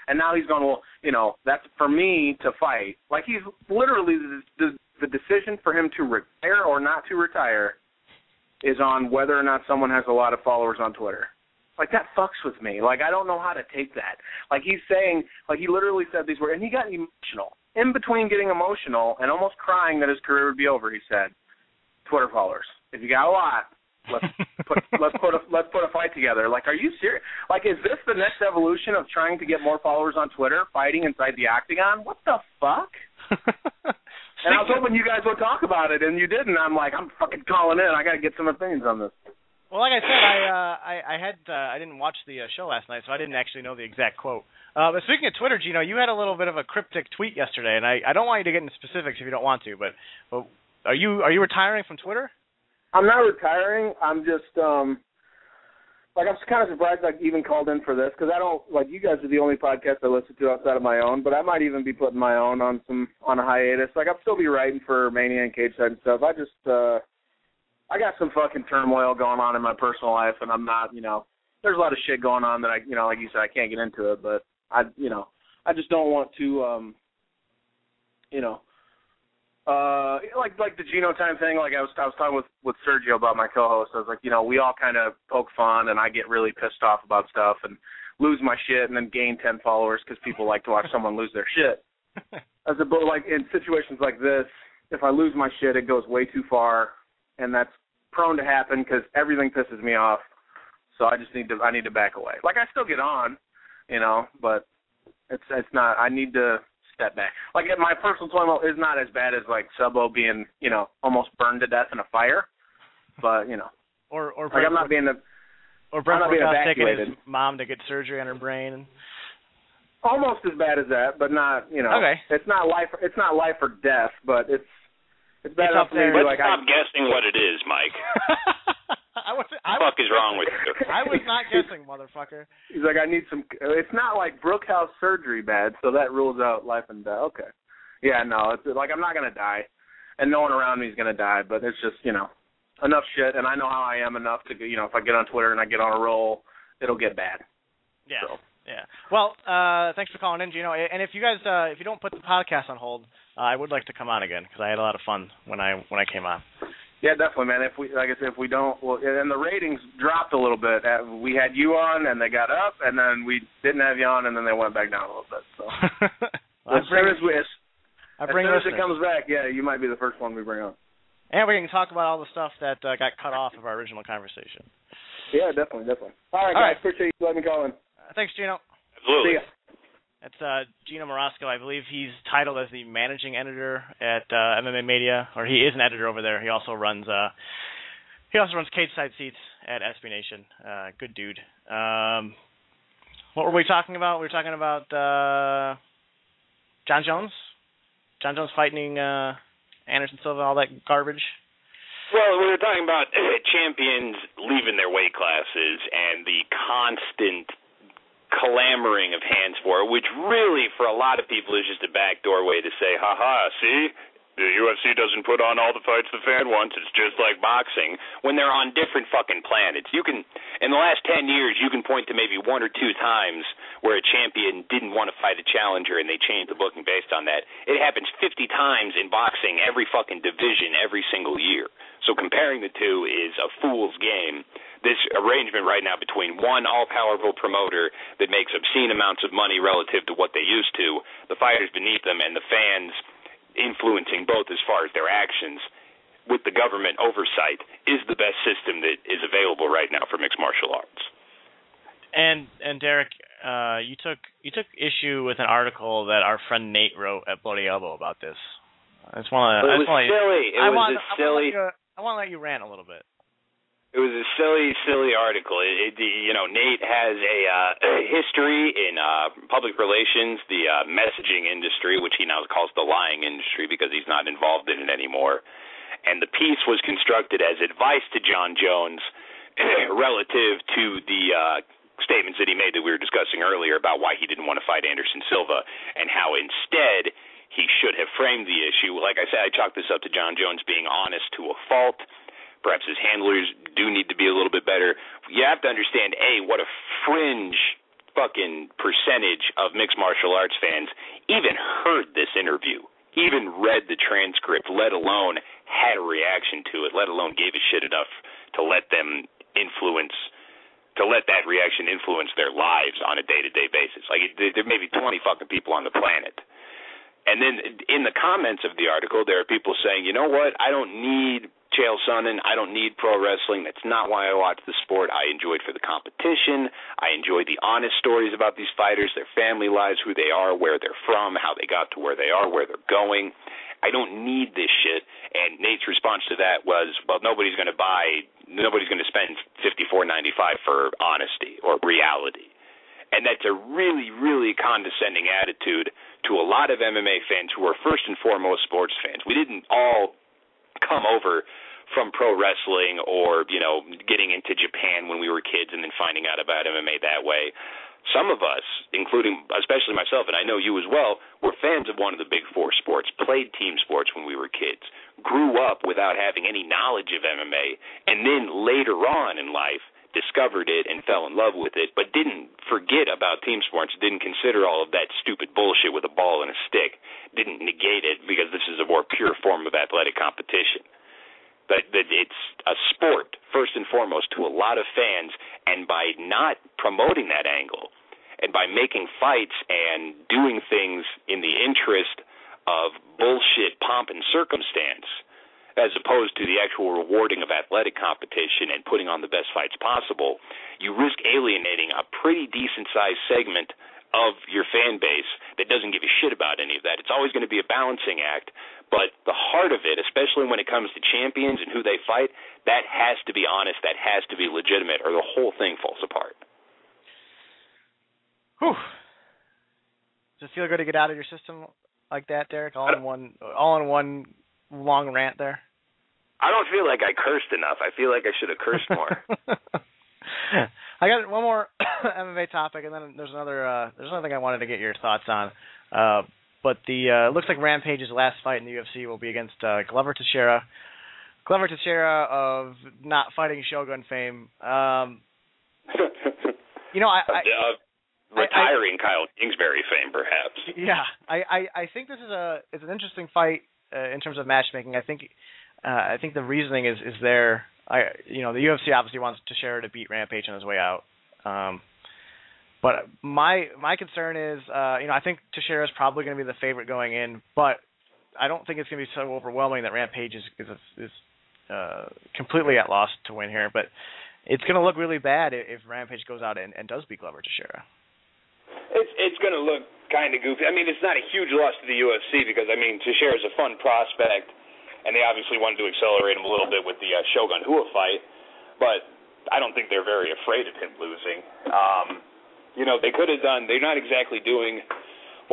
And now he's going, well, that's for me to fight. Like he's literally the decision for him to retire or not to retire is on whether or not someone has a lot of followers on Twitter. Like that fucks with me. Like I don't know how to take that. Like he's saying, like he literally said these words, and he got emotional. In between getting emotional and almost crying that his career would be over, he said, Twitter followers. If you got a lot, let's put a fight together. Like, are you serious? Like, is this the next evolution of trying to get more followers on Twitter, fighting inside the octagon? What the fuck? And I was hoping you guys would talk about it, and you didn't. I'm like, I'm fucking calling in. I got to get some opinions on this. Well, like I said, I didn't watch the show last night, so I didn't actually know the exact quote. But speaking of Twitter, Geno, you had a little bit of a cryptic tweet yesterday, and I don't want you to get into specifics if you don't want to, but are you retiring from Twitter? I'm not retiring. I'm just I'm kind of surprised I even called in for this because I don't you guys are the only podcast I listen to outside of my own, but I might even be putting my own on a hiatus. Like I'll still be writing for Mania and Cage Side and stuff. I just I got some fucking turmoil going on in my personal life, and I'm not there's a lot of shit going on that I like you said I can't get into it, but I just don't want to like the Geno time thing, like I was talking with Sergio about my co-host. I was like, we all kind of poke fun, and I get really pissed off about stuff and lose my shit and then gain 10 followers because people like to watch someone lose their shit. But like in situations like this, if I lose my shit, it goes way too far, and that's prone to happen because everything pisses me off. So I need to back away. Like I still get on, but it's not. I need to step back. Like my personal turmoil is not as bad as like Subo being, almost burned to death in a fire. But or like I'm not being Brent taking his mom to get surgery on her brain. Almost as bad as that, but not Okay. It's not life or death, but it's bad enough for me to be like stop guessing what it is, Mike. What the fuck is wrong with you? I was not guessing, motherfucker. He's like, I need some. It's not like Brookhouse surgery bad, so that rules out life and death. Okay. Yeah, no, it's like I'm not gonna die, and no one around me is gonna die, but it's just enough shit, and I know how I am enough to if I get on Twitter and I get on a roll, it'll get bad. Yeah. So. Yeah. Well, thanks for calling in, Geno. And if you guys, if you don't put the podcast on hold, I would like to come on again because I had a lot of fun when I came on. Yeah, definitely, man. If we, like I said, if we don't, well, and the ratings dropped a little bit. We had you on, and they got up, and then we didn't have you on, and then they went back down a little bit. So, well, as soon as it comes back, yeah, you might be the first one we bring on. And we can talk about all the stuff that got cut off of our original conversation. Yeah, definitely. All right, guys. Appreciate you letting me call in. Thanks, Geno. Absolutely. See ya. It's Geno Mrosko. I believe he's titled as the managing editor at MMA Mania, or he is an editor over there. He also runs cage side seats at SB Nation. Good dude. What were we talking about? We were talking about Jon Jones. Jon Jones fighting Anderson Silva, all that garbage. Well, we were talking about champions leaving their weight classes and the constant clamoring of hands for it, which really for a lot of people is just a backdoor way to say, ha-ha, see, the UFC doesn't put on all the fights the fan wants, it's just like boxing, when they're on different fucking planets. You can, in the last 10 years, you can point to maybe 1 or 2 times where a champion didn't want to fight a challenger and they changed the booking based on that. It happens 50 times in boxing, every fucking division, every single year. So comparing the two is a fool's game. This arrangement right now between one all-powerful promoter that makes obscene amounts of money relative to what they used to, the fighters beneath them, and the fans influencing both as far as their actions with the government oversight is the best system that is available right now for mixed martial arts. And Derek, you took issue with an article that our friend Nate wrote at Bloody Elbow about this. It was silly. I want to let you rant a little bit. It was a silly article. Nate has a history in public relations, the messaging industry, which he now calls the lying industry because he's not involved in it anymore. And the piece was constructed as advice to Jon Jones relative to the statements that he made that we were discussing earlier about why he didn't want to fight Anderson Silva and how instead he should have framed the issue. Like I said, I chalked this up to Jon Jones being honest to a fault. Perhaps his handlers do need to be a little bit better. You have to understand, what a fringe fucking percentage of mixed martial arts fans even heard this interview, even read the transcript, let alone had a reaction to it, let alone gave a shit enough to let that reaction influence their lives on a day-to-day basis. Like, there may be 20 fucking people on the planet. And then in the comments of the article, there are people saying, you know what, I don't need Chael Sonnen, I don't need pro wrestling. That's not why I watch the sport. I enjoy it for the competition. I enjoy the honest stories about these fighters, their family lives, who they are, where they're from, how they got to where they are, where they're going. I don't need this shit. And Nate's response to that was, well, nobody's going to spend $54.95 for honesty or reality. And that's a really, really condescending attitude to a lot of MMA fans who are first and foremost sports fans. We didn't all come over from pro wrestling or, getting into Japan when we were kids and then finding out about MMA that way. Some of us, including especially myself, and I know you as well, were fans of one of the big 4 sports, played team sports when we were kids, grew up without having any knowledge of MMA, and then later on in life discovered it and fell in love with it, but didn't forget about team sports, didn't consider all of that stupid bullshit with a ball and a stick, didn't negate it because this is a more pure form of athletic competition. But it's a sport, first and foremost, to a lot of fans, and by not promoting that angle and by making fights and doing things in the interest of bullshit pomp and circumstance, as opposed to the actual rewarding of athletic competition and putting on the best fights possible, you risk alienating a pretty decent-sized segment of your fan base that doesn't give a shit about any of that. It's always going to be a balancing act, but the heart of it, especially when it comes to champions and who they fight, that has to be honest, that has to be legitimate, or the whole thing falls apart. Whew. Does it feel good to get out of your system like that, Derek? All in one long rant there? I don't feel like I cursed enough. I feel like I should have cursed more. I got one more MMA topic, and then there's another thing I wanted to get your thoughts on. But it looks like Rampage's last fight in the UFC will be against Glover Teixeira. Glover Teixeira of not fighting Shogun fame. retiring Kyle Kingsbury fame, perhaps. Yeah, I think this is it's an interesting fight in terms of matchmaking. I think the reasoning is there. The UFC obviously wants Teixeira to beat Rampage on his way out. But my concern is, I think Teixeira is probably going to be the favorite going in, but I don't think it's going to be so overwhelming that Rampage is completely at loss to win here. But it's going to look really bad if Rampage goes out and does beat Glover Teixeira. It's going to look kind of goofy. I mean, it's not a huge loss to the UFC because, Teixeira is a fun prospect, and they obviously wanted to accelerate him a little bit with the Shogun Rua fight, but I don't think they're very afraid of him losing. They could have done – they're not exactly doing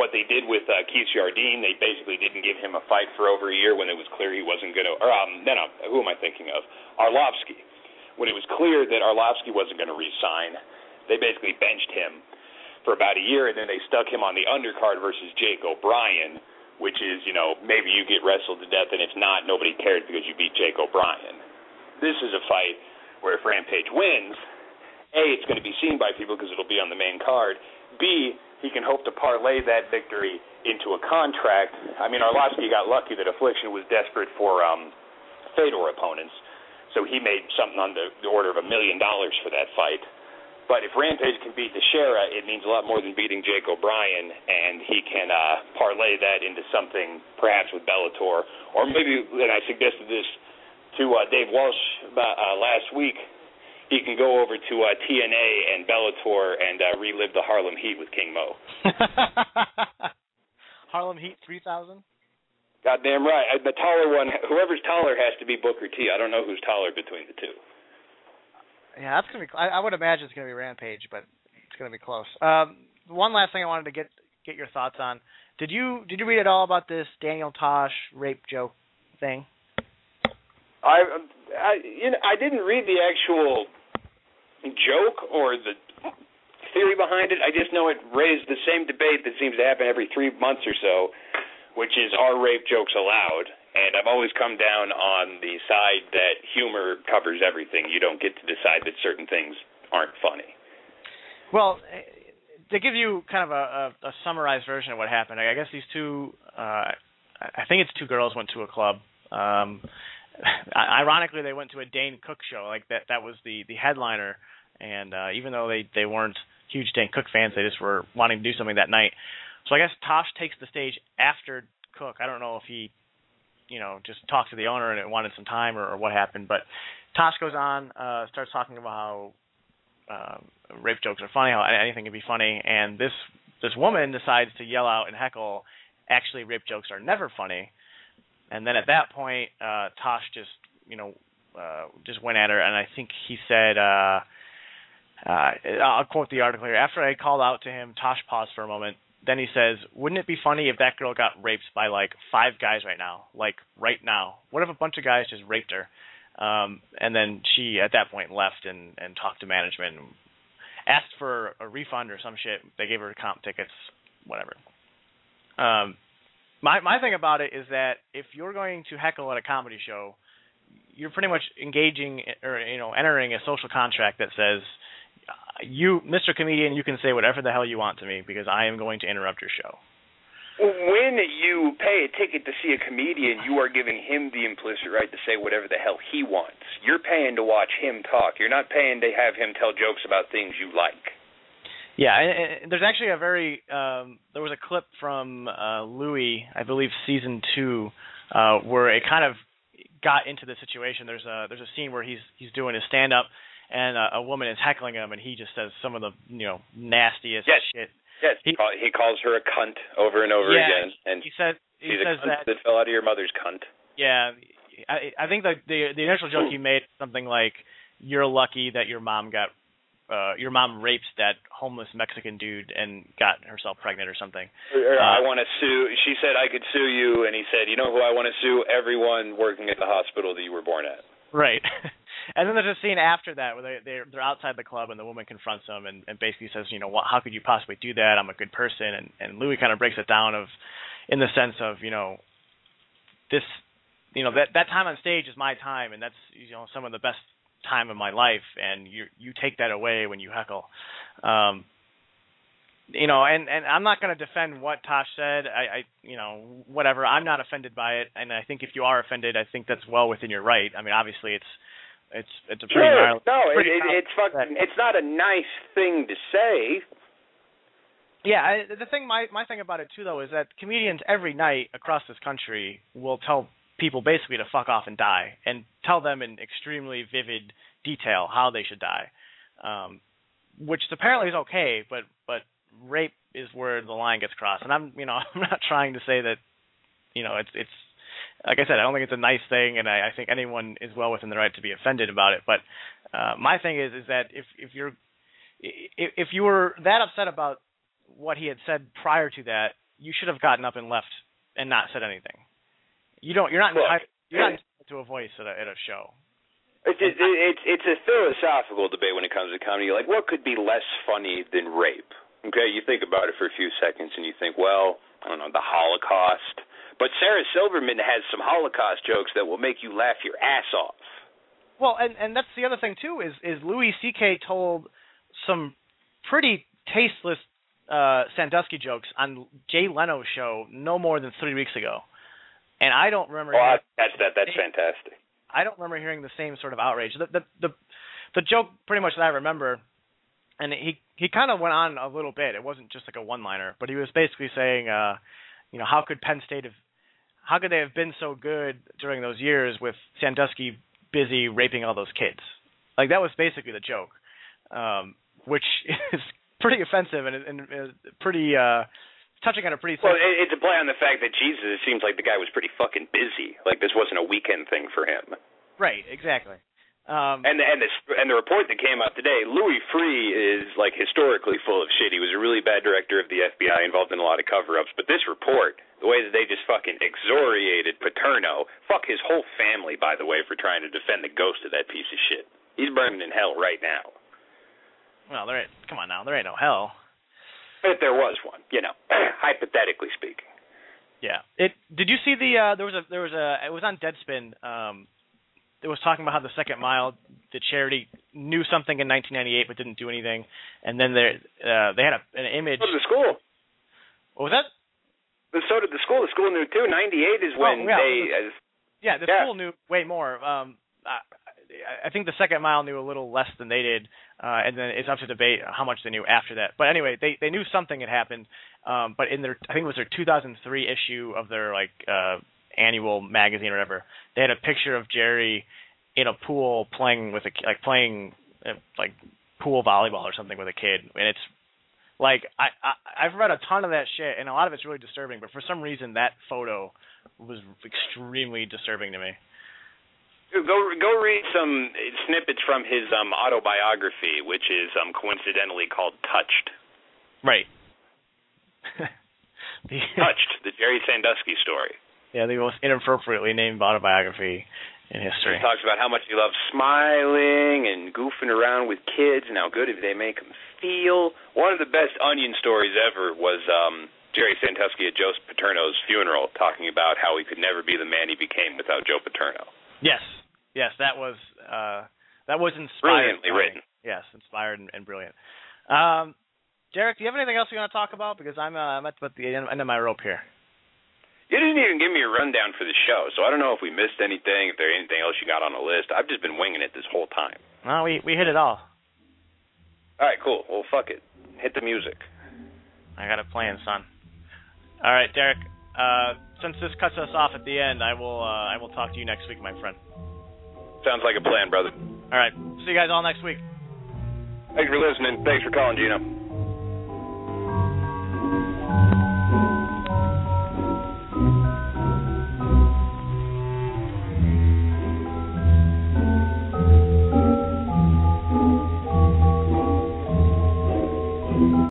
what they did with Keith Jardine. They basically didn't give him a fight for over a year when it was clear he wasn't going to – who am I thinking of? Arlovsky. When it was clear that Arlovsky wasn't going to re-sign, they basically benched him for about a year, and then they stuck him on the undercard versus Jake O'Brien, which is, maybe you get wrestled to death, and if not, nobody cared because you beat Jake O'Brien. This is a fight where if Rampage wins – A, it's going to be seen by people because it'll be on the main card. B, he can hope to parlay that victory into a contract. Arlovsky got lucky that Affliction was desperate for Fedor opponents, so he made something on the order of $1 million for that fight. But if Rampage can beat Teixeira, it means a lot more than beating Jake O'Brien, and he can parlay that into something perhaps with Bellator. Or maybe, and I suggested this to Dave Walsh last week, he can go over to TNA and Bellator and relive the Harlem Heat with King Mo. Harlem Heat 3000? Goddamn right. The taller one, whoever's taller has to be Booker T. I don't know who's taller between the two. Yeah, that's gonna be. I would imagine it's gonna be Rampage, but it's gonna be close. One last thing I wanted to get your thoughts on. Did you read at all about this Daniel Tosh rape joke thing? I didn't read the actual joke or the theory behind it. I just know it raised the same debate that seems to happen every 3 months or so, which is, are rape jokes allowed? And I've always come down on the side that humor covers everything. You don't get to decide that certain things aren't funny. Well, to give you kind of a summarized version of what happened, I guess these two, I think it's two girls went to a club. Ironically, they went to a Dane Cook show. Like that was the headliner, and even though they weren't huge Dane Cook fans, they just were wanting to do something that night. So I guess Tosh takes the stage after Cook. I don't know if he, just talked to the owner and it wanted some time or what happened, but Tosh goes on, starts talking about how rape jokes are funny, how anything can be funny, and this woman decides to yell out and heckle, actually rape jokes are never funny. And then at that point, Tosh just went at her, and I think he said, I'll quote the article here. After I called out to him, Tosh paused for a moment. Then he says, wouldn't it be funny if that girl got raped by, 5 guys right now? Right now. What if a bunch of guys just raped her? And then she, at that point, left and talked to management and asked for a refund or some shit. They gave her comp tickets, whatever. My thing about it is that if you're going to heckle at a comedy show, you're pretty much engaging or entering a social contract that says, you, Mr. Comedian, you can say whatever the hell you want to me because I am going to interrupt your show. When you pay a ticket to see a comedian, you are giving him the implicit right to say whatever the hell he wants. You're paying to watch him talk. You're not paying to have him tell jokes about things you like. Yeah, and there's actually there was a clip from Louis, I believe season 2, where it kind of got into the situation. There's a scene where he's doing his stand up, and a woman is heckling him, and he just says some of the nastiest shit. Yes, he calls her a cunt over and over again, and he says that fell out of your mother's cunt. Yeah, I think the initial joke he made something like, "You're lucky that your mom raped that homeless Mexican dude and got herself pregnant or something." I want to sue. She said I could sue you, and he said, "You know who I want to sue? Everyone working at the hospital that you were born at." Right. And then there's a scene after that where they're outside the club and the woman confronts him and basically says, how could you possibly do that? I'm a good person. And Louis kind of breaks it down in the sense of, this, that time on stage is my time, and that's, some of the best time of my life, and you take that away when you heckle. and I'm not going to defend what Tosh said. I whatever. I'm not offended by it, and I think if you are offended, I think that's well within your right. I mean, obviously, it's a pretty sure. it's fucking. It's not a nice thing to say. Yeah, my thing about it too, though, is that comedians every night across this country will tell people basically to fuck off and die, and tell them in extremely vivid detail how they should die, which apparently is okay, but rape is where the line gets crossed. And I'm not trying to say that, it's like I said, I don't think it's a nice thing, and I think anyone is well within the right to be offended about it. But my thing is that if you were that upset about what he had said prior to that, you should have gotten up and left and not said anything. You're not entitled to a voice at a show. It's a philosophical debate when it comes to comedy. Like, what could be less funny than rape? Okay, you think about it for a few seconds and you think, well, I don't know, the Holocaust. But Sarah Silverman has some Holocaust jokes that will make you laugh your ass off. Well, and that's the other thing too is Louis C.K. told some pretty tasteless Sandusky jokes on Jay Leno's show no more than 3 weeks ago, and I don't remember. Oh, that's fantastic. I don't remember hearing the same sort of outrage. The joke pretty much that I remember, and he kind of went on a little bit. It wasn't just like a one-liner, but he was basically saying, how could Penn State how could they have been so good during those years with Sandusky busy raping all those kids? Like, that was basically the joke, which is pretty offensive and pretty touching on a pretty. Well, it's a play on the fact that Jesus. It seems like the guy was pretty fucking busy. Like, this wasn't a weekend thing for him. Right. Exactly. And the report that came out today, Louis Freeh is like historically full of shit. He was a really bad director of the FBI, involved in a lot of cover-ups. But this report, the way that they just fucking excoriated Paterno, fuck his whole family, by the way, for trying to defend the ghost of that piece of shit. He's burning in hell right now. Well, come on now, there ain't no hell. If there was one, hypothetically speaking. Yeah. Did you see there was it was on Deadspin. It was talking about how the Second Mile, the charity, knew something in 1998 but didn't do anything, and then they had an image. So did the school. What was that? So did the school. The school knew too. 98 is when the school knew way more. I think the Second Mile knew a little less than they did, and then it's up to debate how much they knew after that. But anyway, they knew something had happened. But in I think it was their 2003 issue of their annual magazine or whatever, they had a picture of Jerry in a pool playing pool volleyball or something with a kid, and it's like I've read a ton of that shit, and a lot of it's really disturbing. But for some reason, that photo was extremely disturbing to me. Go read some snippets from his autobiography, which is coincidentally called Touched. Right. Touched, the Jerry Sandusky story. Yeah, the most inappropriately named autobiography in history. He talks about how much he loves smiling and goofing around with kids and how good they make him feel. One of the best Onion stories ever was Jerry Sandusky at Joe Paterno's funeral, talking about how he could never be the man he became without Joe Paterno. Yes, that was inspired. Brilliantly written. Yes, inspired and brilliant. Derek, do you have anything else you want to talk about? Because I'm at the end of my rope here. You didn't even give me a rundown for the show, so I don't know if we missed anything, if there's anything else you got on the list. I've just been winging it this whole time. No, we hit it all. All right, cool. Well, fuck it. Hit the music. I got it playing, son. All right, Derek. Since this cuts us off at the end, I will talk to you next week, my friend. Sounds like a plan, brother. All right. See you guys all next week. Thanks for listening. Thanks for calling, Geno.